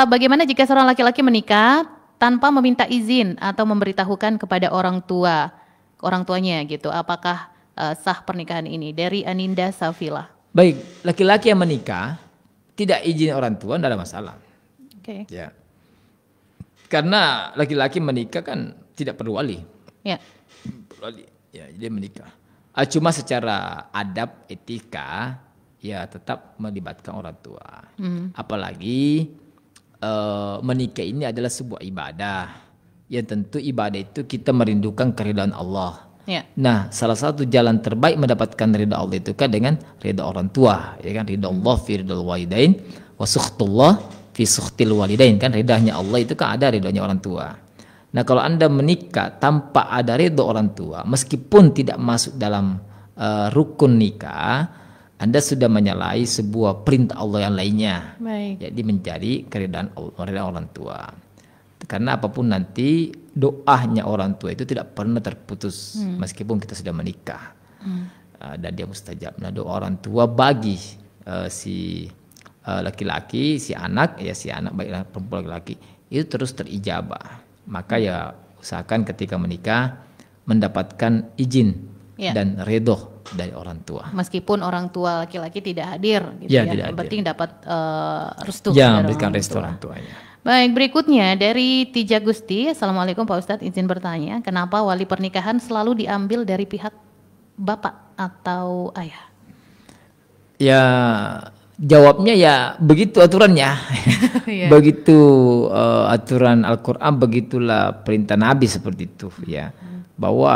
Bagaimana jika seorang laki-laki menikah tanpa meminta izin atau memberitahukan kepada orang tuanya gitu? Apakah sah pernikahan ini? Dari Aninda Safila. Baik, laki-laki yang menikah tidak izin orang tua tidak ada masalah. Oke. Ya. Karena laki-laki menikah kan tidak perlu wali. Ya. Ya, dia menikah. Cuma secara adab, etika, ya tetap melibatkan orang tua. Apalagi menikah ini adalah sebuah ibadah. Yang tentu ibadah itu kita merindukan keridhaan Allah. Ya. Nah, salah satu jalan terbaik mendapatkan ridha Allah itu kan dengan ridha orang tua, ya kan? Ridha Allah fi ridhal walidain wa sukhtullah fi sukhtil walidain, kan ridhanya Allah itu kan ada ridhanya orang tua. Nah, kalau Anda menikah tanpa ada ridha orang tua, meskipun tidak masuk dalam rukun nikah, Anda sudah menyalahi sebuah perintah Allah yang lainnya. Baik. Jadi menjadi keridhaan orang tua. Karena apapun nanti doanya orang tua itu tidak pernah terputus meskipun kita sudah menikah, dan dia mustajab. Nah, doa orang tua bagi si laki-laki, si anak baik perempuan laki-laki itu terus terijabah. Maka ya usahakan ketika menikah mendapatkan izin dan ridho dari orang tua. Meskipun orang tua laki-laki tidak hadir, gitu ya. Yang penting dapat restu. Ya, memberikan restu orang tuanya. Baik, berikutnya dari Tija Gusti. Assalamualaikum Pak Ustadz, izin bertanya, kenapa wali pernikahan selalu diambil dari pihak bapak atau ayah? Ya, jawabnya ya begitu aturannya. Begitu aturan Al-Quran, begitulah perintah Nabi seperti itu ya. Bahwa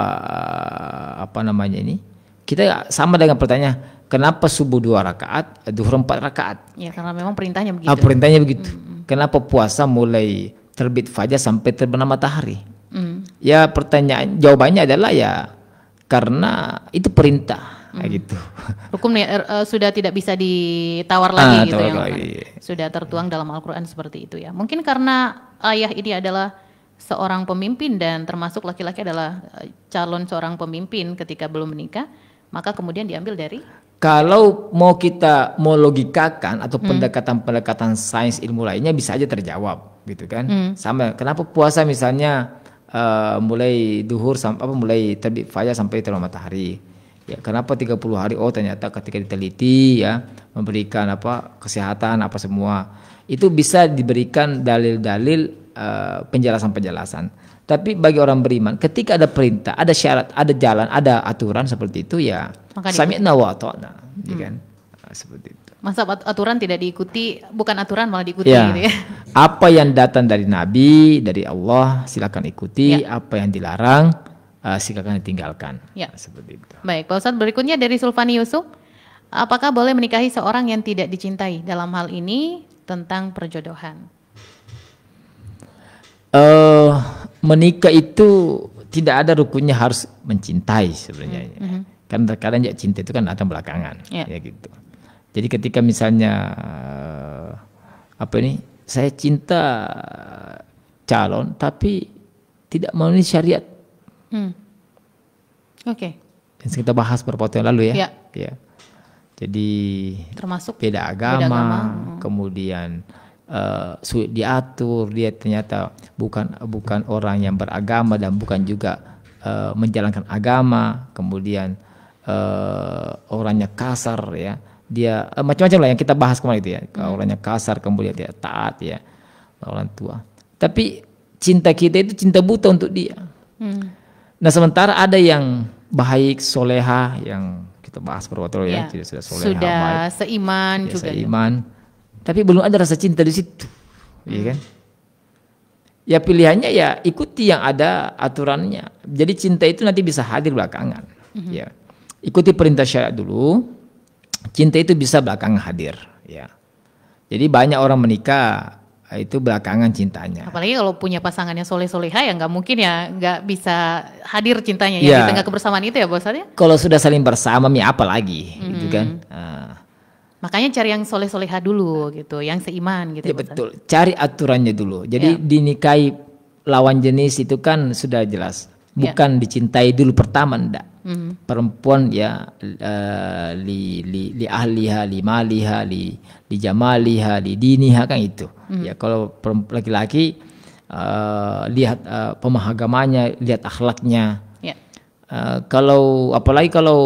kita sama dengan pertanyaan, kenapa subuh 2 rakaat, duhur 4 rakaat? Ya, karena memang perintahnya begitu. Perintahnya begitu. Kenapa puasa mulai terbit fajar sampai terbenam matahari? Ya, jawabannya adalah ya karena itu perintah, gitu. Hukum sudah tidak bisa ditawar lagi gitu ya. Sudah tertuang dalam Al-Quran seperti itu ya. Mungkin karena ayah ini adalah seorang pemimpin dan termasuk laki-laki adalah calon seorang pemimpin ketika belum menikah, maka kemudian diambil dari. Kalau kita mau logikakan atau pendekatan-pendekatan sains ilmu lainnya bisa aja terjawab, gitu kan? Sama, kenapa puasa misalnya mulai duhur sampai mulai terbit fajar sampai terbenam matahari? Ya, kenapa 30 hari? Oh, ternyata ketika diteliti ya memberikan kesehatan semua. Itu bisa diberikan dalil-dalil penjelasan-penjelasan. Tapi bagi orang beriman, ketika ada perintah, ada syarat, ada jalan, ada aturan seperti itu ya sami'na wa ata'na, ya kan? Seperti itu. Masa aturan tidak diikuti, bukan aturan malah diikuti gitu ya. Apa yang datang dari Nabi, dari Allah silakan ikuti, apa yang dilarang silakan ditinggalkan. Ya. Seperti itu. Baik, Pak Ustadz, berikutnya dari Sulfani Yusuf. Apakah boleh menikahi seorang yang tidak dicintai? Dalam hal ini tentang perjodohan. Menikah itu tidak ada rukunnya harus mencintai sebenarnya. Kan terkadang ya cinta itu kan datang belakangan, ya gitu. Jadi ketika misalnya saya cinta calon tapi tidak memenuhi syariat. Oke. Yang kita bahas beberapa waktu yang lalu ya. Ya. Jadi termasuk beda agama. Kemudian sulit diatur, dia ternyata bukan orang yang beragama dan bukan juga menjalankan agama, kemudian orangnya kasar ya, dia macam-macam lah yang kita bahas kemarin itu ya. Orangnya kasar, kemudian dia taat ya orang tua, tapi cinta kita itu cinta buta untuk dia. Nah sementara ada yang baik, soleha, yang kita bahas beberapa waktu ya, sudah soleha, sudah baik, seiman juga seiman, tapi belum ada rasa cinta di situ, ya kan? Ya pilihannya ya ikuti yang ada aturannya. Jadi cinta itu nanti bisa hadir belakangan. Ya, ikuti perintah syariat dulu. Cinta itu bisa belakangan hadir. Ya, jadi banyak orang menikah itu belakangan cintanya. Apalagi kalau punya pasangannya soleh-soleha ya nggak mungkin ya nggak bisa hadir cintanya ya di tengah kebersamaan itu ya bosannya. Kalau sudah saling bersama, apa lagi, gitu kan? Makanya cari yang soleh-soleha dulu gitu, yang seiman gitu. Ya betul, cari aturannya dulu. Jadi dinikahi lawan jenis itu kan sudah jelas, bukan dicintai dulu pertama, enggak. Perempuan ya li ahliha, li maliha, li jamaliha, li diniha kan itu. Ya kalau laki-laki lihat pemahamannya, lihat akhlaknya. Apalagi kalau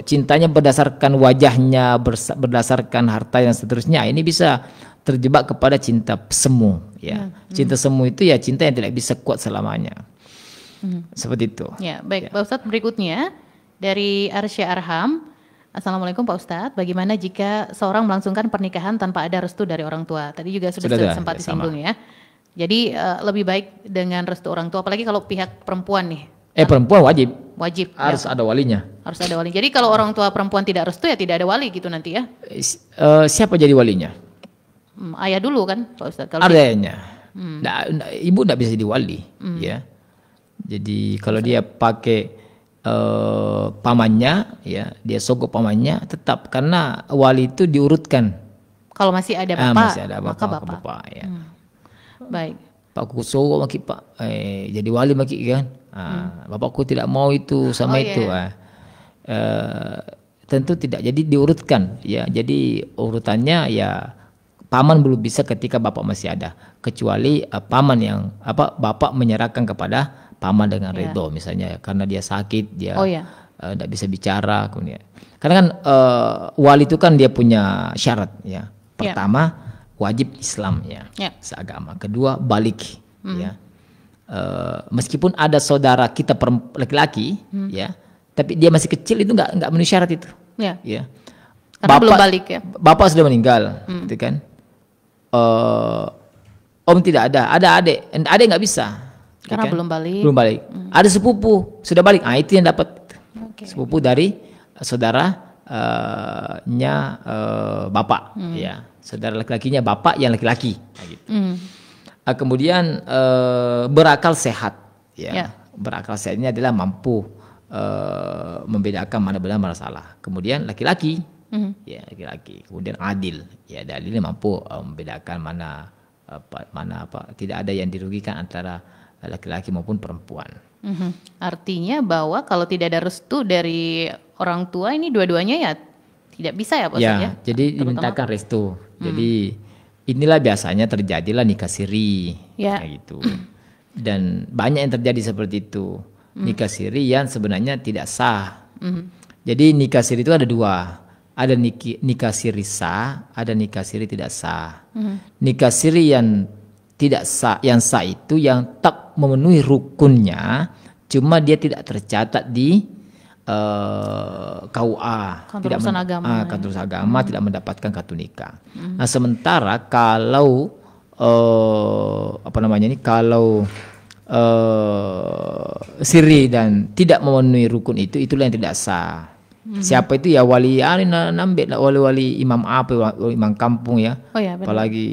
cintanya berdasarkan wajahnya, berdasarkan harta dan seterusnya, ini bisa terjebak kepada cinta semu ya. Cinta semu itu ya cinta yang tidak bisa kuat selamanya. Seperti itu. Ya, baik Pak Ustadz, berikutnya dari Arsya Arham. Assalamualaikum Pak Ustadz, bagaimana jika seorang melangsungkan pernikahan tanpa ada restu dari orang tua? Tadi juga sudah sempat disinggung ya. Jadi lebih baik dengan restu orang tua, apalagi kalau pihak perempuan nih. Perempuan wajib harus ya. ada walinya. Harus ada wali. Jadi kalau orang tua perempuan tidak restu ya tidak ada wali gitu nanti ya. Siapa jadi walinya? Ayah dulu kan Pak Ustadz. Adanya. Ibu tidak bisa jadi wali ya. Jadi kalau dia pakai pamannya ya, dia sogok pamannya tetap, karena wali itu diurutkan. Kalau masih ada bapak, masih ada maka bapak ya. Baik. Pak ku sogok maki Pak, jadi wali maki kan. Bapakku tidak mau itu sama itu. Tentu tidak. Jadi diurutkan ya. Jadi urutannya ya paman belum bisa ketika bapak masih ada, kecuali paman yang bapak menyerahkan kepada paman dengan ridho misalnya, karena dia sakit, dia tidak bisa bicara. Karena kan wali itu kan dia punya syarat ya. Pertama wajib Islam ya, seagama. Kedua balik ya. Meskipun ada saudara kita laki-laki ya, tapi dia masih kecil, itu nggak memenuhi syarat itu. Ya. Karena belum balik ya. Bapak sudah meninggal, gitu kan. Om tidak ada adik nggak bisa. Karena kan? belum balik. Ada sepupu sudah balik, itu yang dapat. Sepupu dari saudaranya bapak, ya. Saudara laki-lakinya bapak yang laki-laki. Gitu. Kemudian berakal sehat, ya. Berakal sehat ini adalah mampu membedakan mana benar mana salah. Kemudian laki-laki, ya laki-laki. Kemudian adil, ya adilnya mampu membedakan mana tidak ada yang dirugikan antara laki-laki maupun perempuan. Artinya bahwa kalau tidak ada restu dari orang tua, ini dua-duanya ya tidak bisa ya Pak Ustadz ya? Jadi dimintakan restu. Jadi inilah biasanya terjadilah nikah siri, kayak gitu. Dan banyak yang terjadi seperti itu. Nikah siri yang sebenarnya tidak sah. Jadi nikah siri itu ada dua. Ada nikah siri sah, ada nikah siri tidak sah. Nikah siri yang tidak sah, yang sah itu yang tak memenuhi rukunnya, cuma dia tidak tercatat di KUA, kantor urusan agama, kantor urusan agama, tidak mendapatkan kartu nikah. Nah sementara kalau kalau siri dan tidak memenuhi rukun itulah yang tidak sah. Siapa itu ya wali nambet wali imam apa wali imam kampung ya. Oh ya, benar. Apalagi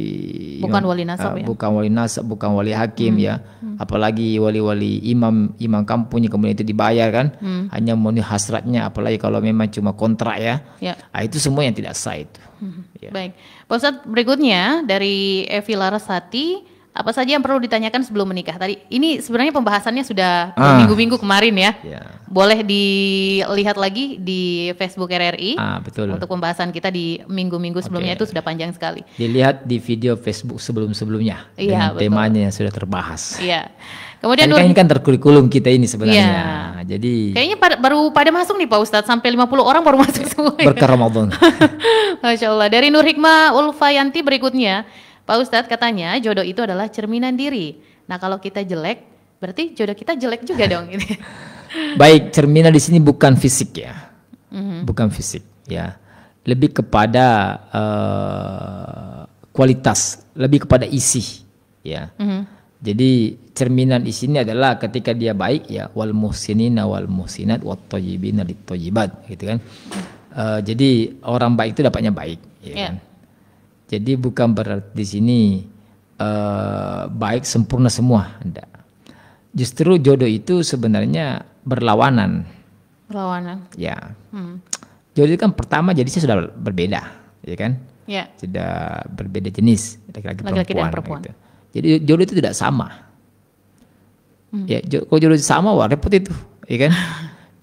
Bukan wali nasab ya. Bukan wali nasab, bukan wali hakim ya. Apalagi wali imam kampungnya kemudian itu dibayar kan. Hanya memenuhi hasratnya, apalagi kalau memang cuma kontrak ya. Itu semua yang tidak sah itu. Ya. Baik. Pak Ustadz, berikutnya dari Evi Larasati, apa saja yang perlu ditanyakan sebelum menikah? Tadi ini sebenarnya pembahasannya sudah minggu-minggu kemarin ya. Boleh dilihat lagi di Facebook RRI. Betul. Untuk pembahasan kita di minggu-minggu sebelumnya itu sudah panjang sekali. Dilihat di video Facebook sebelum-sebelumnya. Iya, dengan temanya yang sudah terbahas. Iya. Kemudian ini kan terkurikulum kita ini sebenarnya. Jadi kayaknya baru pada masuk nih Pak Ustadz, sampai 50 orang baru masuk semua. Berkah Ramadan. Masya Allah. Dari Nur Hikmah Ulfayanti berikutnya, Pak Ustadz katanya jodoh itu adalah cerminan diri. Nah kalau kita jelek, berarti jodoh kita jelek juga dong. Baik, cerminan di sini bukan fisik ya, bukan fisik ya, lebih kepada kualitas, lebih kepada isi ya. Jadi cerminan di sini adalah ketika dia baik ya, wal muhsinina wal muhsinat wat thayyibina lit thayyibat gitu kan. Jadi orang baik itu dapatnya baik ya kan? Jadi bukan berarti di sini baik sempurna semua, enggak. Justru jodoh itu sebenarnya berlawanan. Berlawanan. Ya. Jodoh itu kan pertama jadi sudah berbeda, ya kan? Ya. Sudah berbeda jenis, laki-laki dan perempuan. Gitu. Jadi jodoh itu tidak sama. Ya, kalau jodoh itu sama, wah repot itu, ya kan?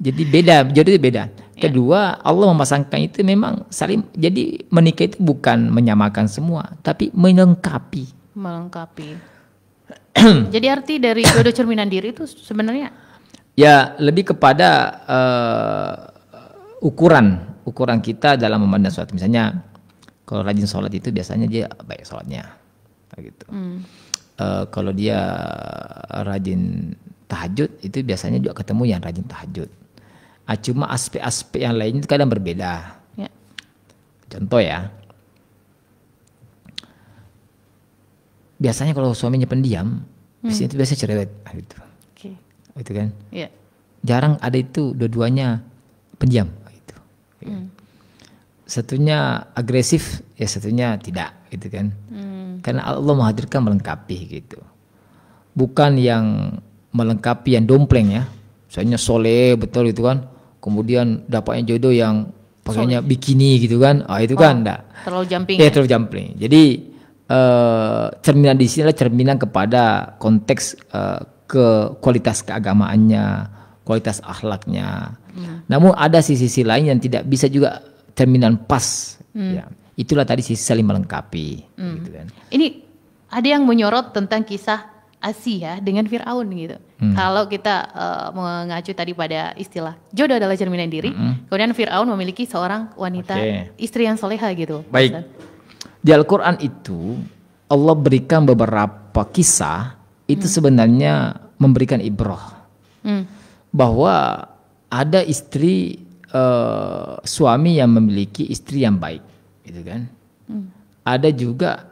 Jadi beda, jodoh itu beda. Kedua, Allah memasangkan itu memang saling, jadi menikah itu bukan menyamakan semua, tapi melengkapi. Melengkapi. Jadi arti dari jodoh cerminan diri itu sebenarnya? Ya lebih kepada ukuran kita dalam memandang sholat. Misalnya kalau rajin sholat itu biasanya dia baik sholatnya, gitu. Kalau dia rajin tahajud itu biasanya juga ketemu yang rajin tahajud. Cuma aspek-aspek yang lain itu kadang berbeda. Ya. Contoh ya, biasanya kalau suaminya pendiam, itu biasanya cerewet, gitu. Itu kan. Ya. Jarang ada itu dua-duanya pendiam, gitu. Satunya agresif, ya satunya tidak, gitu kan. Karena Allah menghadirkan melengkapi, gitu. Bukan yang melengkapi yang dompleng ya. Misalnya soleh betul itu kan. Kemudian dapatnya jodoh yang pakainya bikini gitu kan, itu kan enggak. Terlalu jumping. Ya, terlalu jumping. Jadi cerminan di sini adalah cerminan kepada konteks ke kualitas keagamaannya, kualitas akhlaknya. Namun ada sisi lain yang tidak bisa juga cerminan pas. Ya. Itulah tadi sisi saling melengkapi. Gitu kan. Ini ada yang menyorot tentang kisah Asia dengan Fir'aun gitu. Kalau kita mengacu tadi pada istilah jodoh adalah cerminan diri, kemudian Fir'aun memiliki seorang wanita istri yang soleha gitu. Baik. Di Al-Quran itu Allah berikan beberapa kisah itu sebenarnya memberikan ibrah bahwa ada istri suami yang memiliki istri yang baik, gitu kan? Ada juga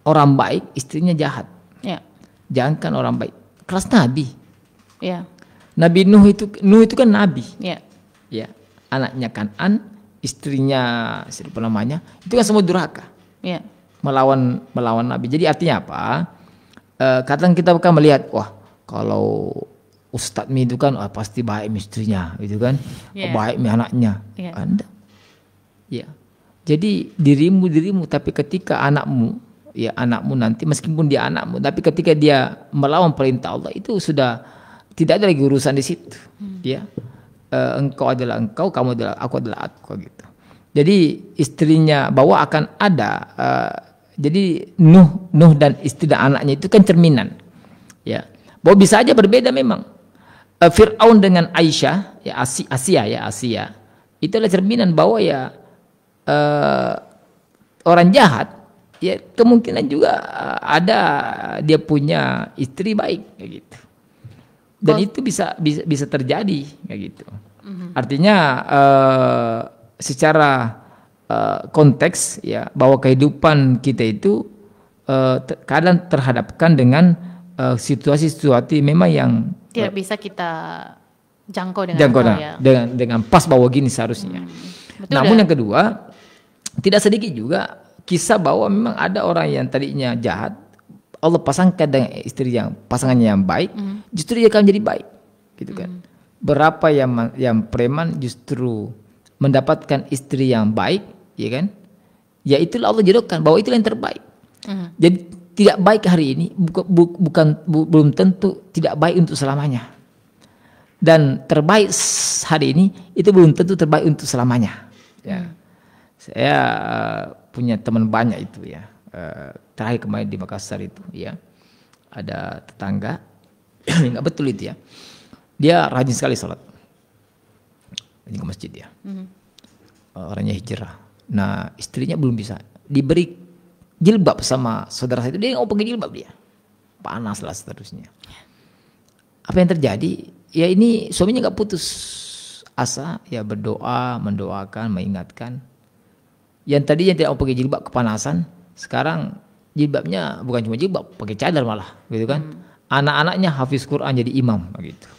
orang baik istrinya jahat. Ya. Jangankan orang baik, kelas Nabi. Ya. Nabi Nuh itu kan Nabi. Ya. Ya. Anaknya Kan'an, istrinya siapa namanya, itu kan semua durhaka. Ya. Melawan Nabi. Jadi artinya apa? Kadang kita akan melihat, wah kalau Ustadz Mi itu kan pasti baik istrinya, gitu kan? Yeah. Baik anaknya. Yeah. Anda. Ya. Jadi dirimu, tapi ketika anakmu nanti meskipun dia anakmu, tapi ketika dia melawan perintah Allah itu sudah tidak ada lagi urusan di situ. Ya, engkau adalah engkau, kamu adalah aku adalah aku, gitu. Jadi istrinya bahwa akan ada, jadi Nuh dan istri dan anaknya itu kan cerminan. Ya, bahwa bisa aja berbeda memang. Fir'aun dengan Aisyah, ya Asia, itu adalah cerminan bahwa ya orang jahat. Ya kemungkinan juga ada dia punya istri baik kayak gitu. Dan itu bisa terjadi kayak gitu. Artinya secara konteks ya bahwa kehidupan kita itu kadang terhadapkan dengan situasi-situasi memang yang tidak bisa kita jangkau dengan jangkau akal ya. dengan pas bahwa gini seharusnya. Betul Namun dah. yang kedua, tidak sedikit juga kisah bahwa memang ada orang yang tadinya jahat, Allah pasangkan dengan istri yang pasangannya yang baik, justru dia akan menjadi baik, gitu kan. Berapa yang preman justru mendapatkan istri yang baik, ya kan? Ya itulah Allah jodohkan bahwa itulah yang terbaik. Jadi tidak baik hari ini belum tentu tidak baik untuk selamanya. Dan terbaik hari ini itu belum tentu terbaik untuk selamanya. Ya. Saya punya teman banyak itu ya. Terakhir kemarin di Makassar itu ya. Ada tetangga nggak betul itu ya. Dia rajin sekali sholat. Rajin ke masjid ya. Orangnya hijrah. Nah, istrinya belum bisa. Diberi jilbab sama saudara saya itu, dia nggak mau pakai jilbab dia. Panas lah seterusnya. Apa yang terjadi? Ya ini suaminya nggak putus asa, ya berdoa, mendoakan, mengingatkan. Yang tadinya tidak mau pakai jilbab kepanasan, sekarang jilbabnya bukan cuma jilbab, pakai cadar malah, gitu kan? Anak-anaknya hafiz Quran jadi imam, begitu.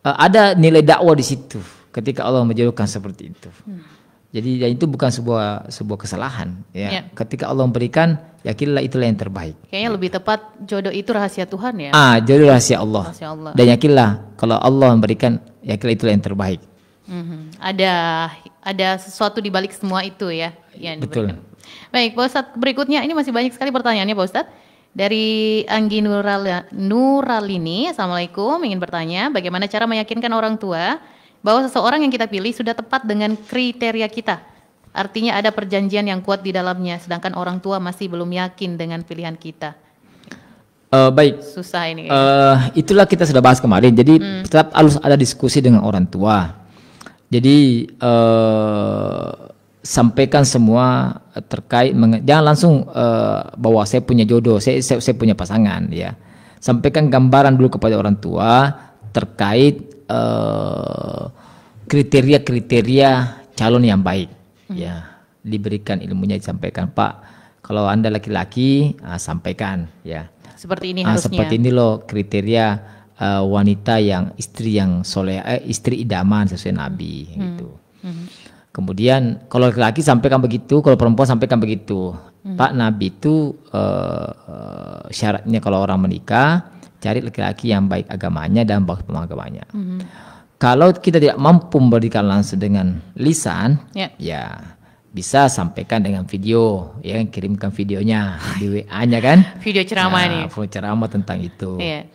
Ada nilai dakwah di situ, ketika Allah menjodohkan seperti itu. Jadi ya itu bukan sebuah kesalahan, ya. Ketika Allah memberikan, yakinlah itulah yang terbaik. Kayaknya lebih tepat jodoh itu rahasia Tuhan ya. Jodoh rahasia Allah. Rahasia Allah. Dan yakinlah kalau Allah memberikan, yakinlah itulah yang terbaik. Ada sesuatu di balik semua itu ya yang Betul. diberikan. Baik, Pak Ustadz, berikutnya ini masih banyak sekali pertanyaannya Pak Ustadz. Dari Anggi Nuralini, Assalamualaikum, ingin bertanya bagaimana cara meyakinkan orang tua bahwa seseorang yang kita pilih sudah tepat dengan kriteria kita. Artinya ada perjanjian yang kuat di dalamnya, sedangkan orang tua masih belum yakin dengan pilihan kita. Baik. Susah ini. Itulah kita sudah bahas kemarin. Jadi tetap harus ada diskusi dengan orang tua. Jadi sampaikan semua terkait, jangan langsung bahwa saya punya jodoh, saya punya pasangan ya. Sampaikan gambaran dulu kepada orang tua terkait kriteria-kriteria calon yang baik ya. Diberikan ilmunya, disampaikan, Pak, kalau Anda laki-laki sampaikan ya. Seperti ini harusnya. Seperti ini loh kriteria wanita yang istri yang soleh, istri idaman sesuai Nabi gitu. Kemudian kalau laki-laki sampaikan begitu, kalau perempuan sampaikan begitu. Pak, Nabi itu syaratnya kalau orang menikah cari laki-laki yang baik agamanya dan bagus pemahamannya. Kalau kita tidak mampu memberikan langsung dengan lisan, ya bisa sampaikan dengan video, ya kirimkan videonya di WA-nya kan. Video ceramah nih. Video ceramah tentang itu. Iya.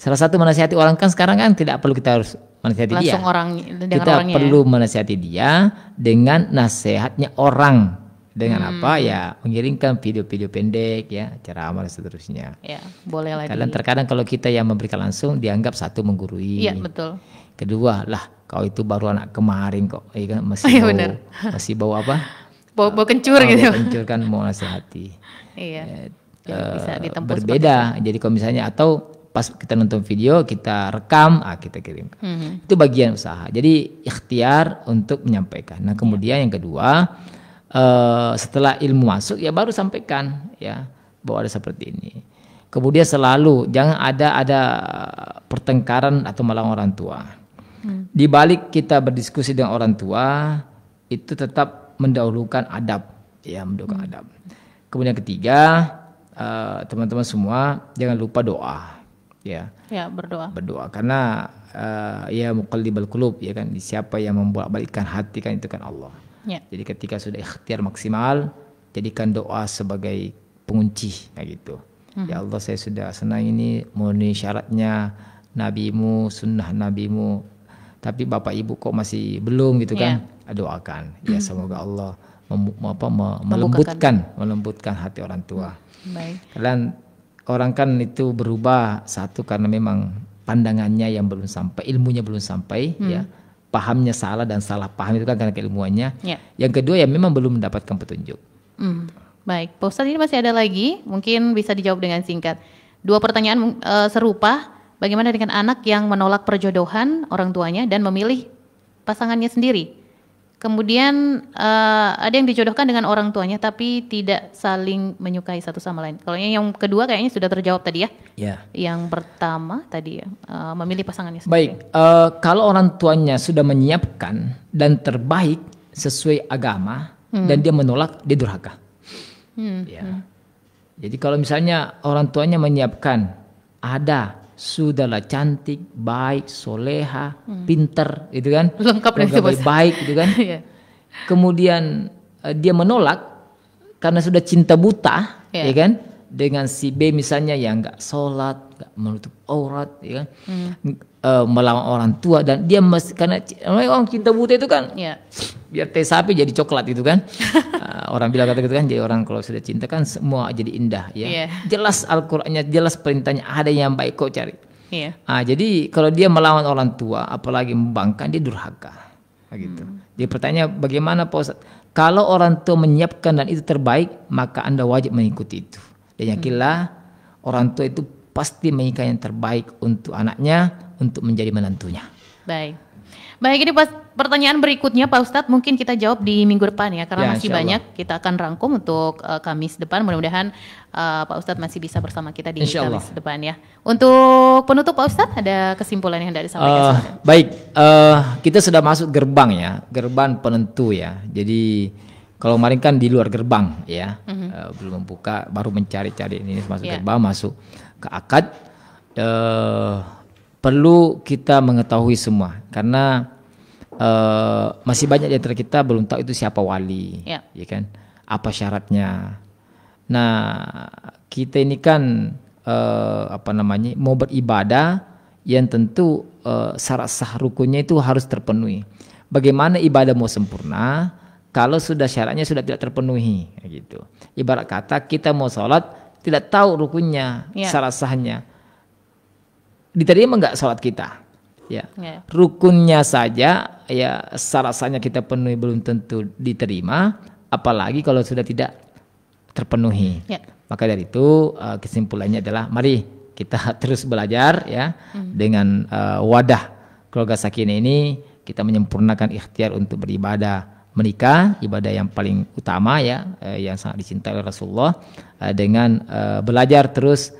Salah satu menasihati orang kan sekarang kan tidak perlu kita harus menasihati langsung dia. Kita perlu menasihati dia dengan nasihatnya orang. Dengan apa ya, mengirimkan video-video pendek ya, ceramah dan seterusnya. Ya, boleh lah. Terkadang kalau kita yang memberikan langsung dianggap satu menggurui. Iya, betul. Kedua, lah kau itu baru anak kemarin kok, ya kan masih bau apa? Bau kencur gitu. Bau kencur kan mau nasihati. Iya. Bisa ditempuh berbeda. Jadi kalau misalnya atau pas kita nonton video kita rekam, kita kirim. Itu bagian usaha. Jadi ikhtiar untuk menyampaikan. Nah kemudian yang kedua, setelah ilmu masuk ya baru sampaikan ya bahwa ada seperti ini. Kemudian selalu jangan ada pertengkaran atau melawan orang tua. Di balik kita berdiskusi dengan orang tua itu tetap mendahulukan adab, ya mendahulukan adab. Kemudian ketiga, teman-teman semua jangan lupa doa, ya. Ya, berdoa. Berdoa karena ya muqallibal qulub, ya kan, siapa yang membolak-balikkan hati kan itu kan Allah. Ya. Jadi ketika sudah ikhtiar maksimal, jadikan doa sebagai pengunci kayak gitu. Ya Allah, saya sudah senang ini memenuhi syaratnya nabimu, sunnah nabimu, tapi bapak ibu kok masih belum gitu kan. Doakan ya semoga Allah melembutkan hati orang tua. Baik. Kalian orang kan itu berubah satu karena memang pandangannya yang belum sampai, ilmunya belum sampai ya. Pahamnya salah dan salah paham itu kan karena keilmuannya. Yang kedua ya memang belum mendapatkan petunjuk. Baik, Pak Ustadz, ini masih ada lagi, mungkin bisa dijawab dengan singkat. 2 pertanyaan serupa. Bagaimana dengan anak yang menolak perjodohan orang tuanya dan memilih pasangannya sendiri? Kemudian ada yang dijodohkan dengan orang tuanya tapi tidak saling menyukai satu sama lain. Kalau yang kedua kayaknya sudah terjawab tadi ya. Ya. Yang pertama tadi ya, memilih pasangannya Baik, sendiri. kalau orang tuanya sudah menyiapkan dan terbaik sesuai agama dan dia menolak, dia durhaka. Ya. Jadi kalau misalnya orang tuanya menyiapkan, sudahlah cantik, baik, soleha, pinter, gitu kan? Lengkap dan itu baik, gitu kan? Iya. Kemudian dia menolak karena sudah cinta buta, ya kan? Dengan si B misalnya yang nggak sholat, nggak menutup aurat, ya kan? Melawan orang tua dan dia karena orang cinta buta itu kan, biar teh sapi jadi coklat itu kan? Orang bilang kata gitu kan, jadi orang kalau sudah cinta kan semua jadi indah, ya. Jelas Al-Qur'annya, jelas perintahnya, ada yang baik kau cari. Jadi kalau dia melawan orang tua, apalagi membangkang, dia durhaka, gitu. Jadi pertanyaan bagaimana Pak Ustadz? Kalau orang tua menyiapkan dan itu terbaik, maka Anda wajib mengikuti itu. Dan yakinlah orang tua itu pasti menginginkan yang terbaik untuk anaknya, untuk menjadi menantunya. Baik, ini pertanyaan berikutnya Pak Ustadz mungkin kita jawab di minggu depan ya, karena masih banyak kita akan rangkum untuk Kamis depan. Mudah-mudahan Pak Ustadz masih bisa bersama kita di Kamis depan ya. Untuk penutup Pak Ustadz ada kesimpulan yang hendak disampaikan? Baik, kita sudah masuk gerbang ya, gerbang penentu ya. Jadi kalau kemarin kan di luar gerbang ya, belum membuka, baru mencari-cari, ini masuk gerbang, masuk ke akad. Perlu kita mengetahui semua karena masih banyak di antara kita belum tahu itu siapa wali, ya kan? Apa syaratnya? Nah, kita ini kan mau beribadah yang tentu syarat sah rukunnya itu harus terpenuhi. Bagaimana ibadah mau sempurna kalau sudah syaratnya sudah tidak terpenuhi, gitu. Ibarat kata kita mau sholat tidak tahu rukunnya, syarat sahnya. Diterima enggak sholat kita? Rukunnya saja ya syarat sahnya kita penuhi belum tentu diterima, apalagi kalau sudah tidak terpenuhi. Maka dari itu kesimpulannya adalah mari kita terus belajar ya dengan wadah keluarga sakinah ini, kita menyempurnakan ikhtiar untuk beribadah menikah, ibadah yang paling utama ya, yang sangat dicintai oleh Rasulullah, dengan belajar terus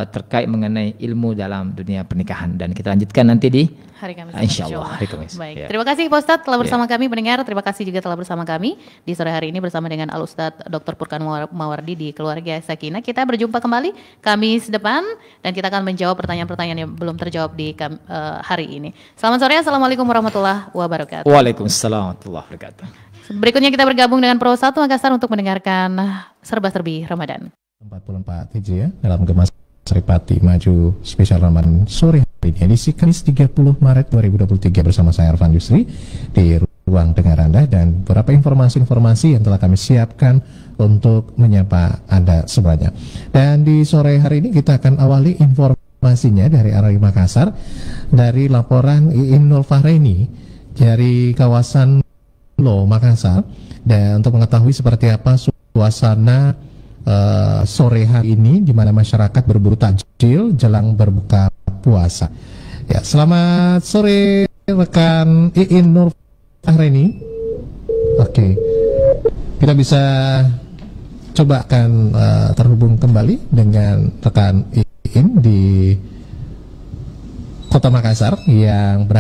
terkait mengenai ilmu dalam dunia pernikahan, dan kita lanjutkan nanti di hari Kamis. Insyaallah hari Kamis. Baik, terima kasih Pak Ustadz telah bersama kami pendengar. Terima kasih juga telah bersama kami di sore hari ini bersama dengan Al Ustadz Dr. Furqan Mawardi di Keluarga Sakinah. Kita berjumpa kembali Kamis depan dan kita akan menjawab pertanyaan-pertanyaan yang belum terjawab di hari ini. Selamat sore, assalamualaikum warahmatullahi wabarakatuh. Waalaikumsalam warahmatullahi wabarakatuh. Berikutnya kita bergabung dengan Pro 1 Makassar untuk mendengarkan serba-serbi Ramadan. 44 Hijriah dalam Gemas Seripati Maju spesial Ramadan sore hari ini edisi Kamis 30 Maret 2023 bersama saya Arfan Yusri di ruang dengar Anda dan beberapa informasi-informasi yang telah kami siapkan untuk menyapa Anda semuanya. Dan di sore hari ini kita akan awali informasinya dari RRI Makassar dari laporan Iin Nur Fahreni dari kawasan Lo Makassar, dan untuk mengetahui seperti apa suasana sore hari ini di mana masyarakat berburu takjil jelang berbuka puasa. Ya, selamat sore rekan Iin Nur Fahreni. Oke. Kita bisa coba akan terhubung kembali dengan rekan Iin di Kota Makassar yang berada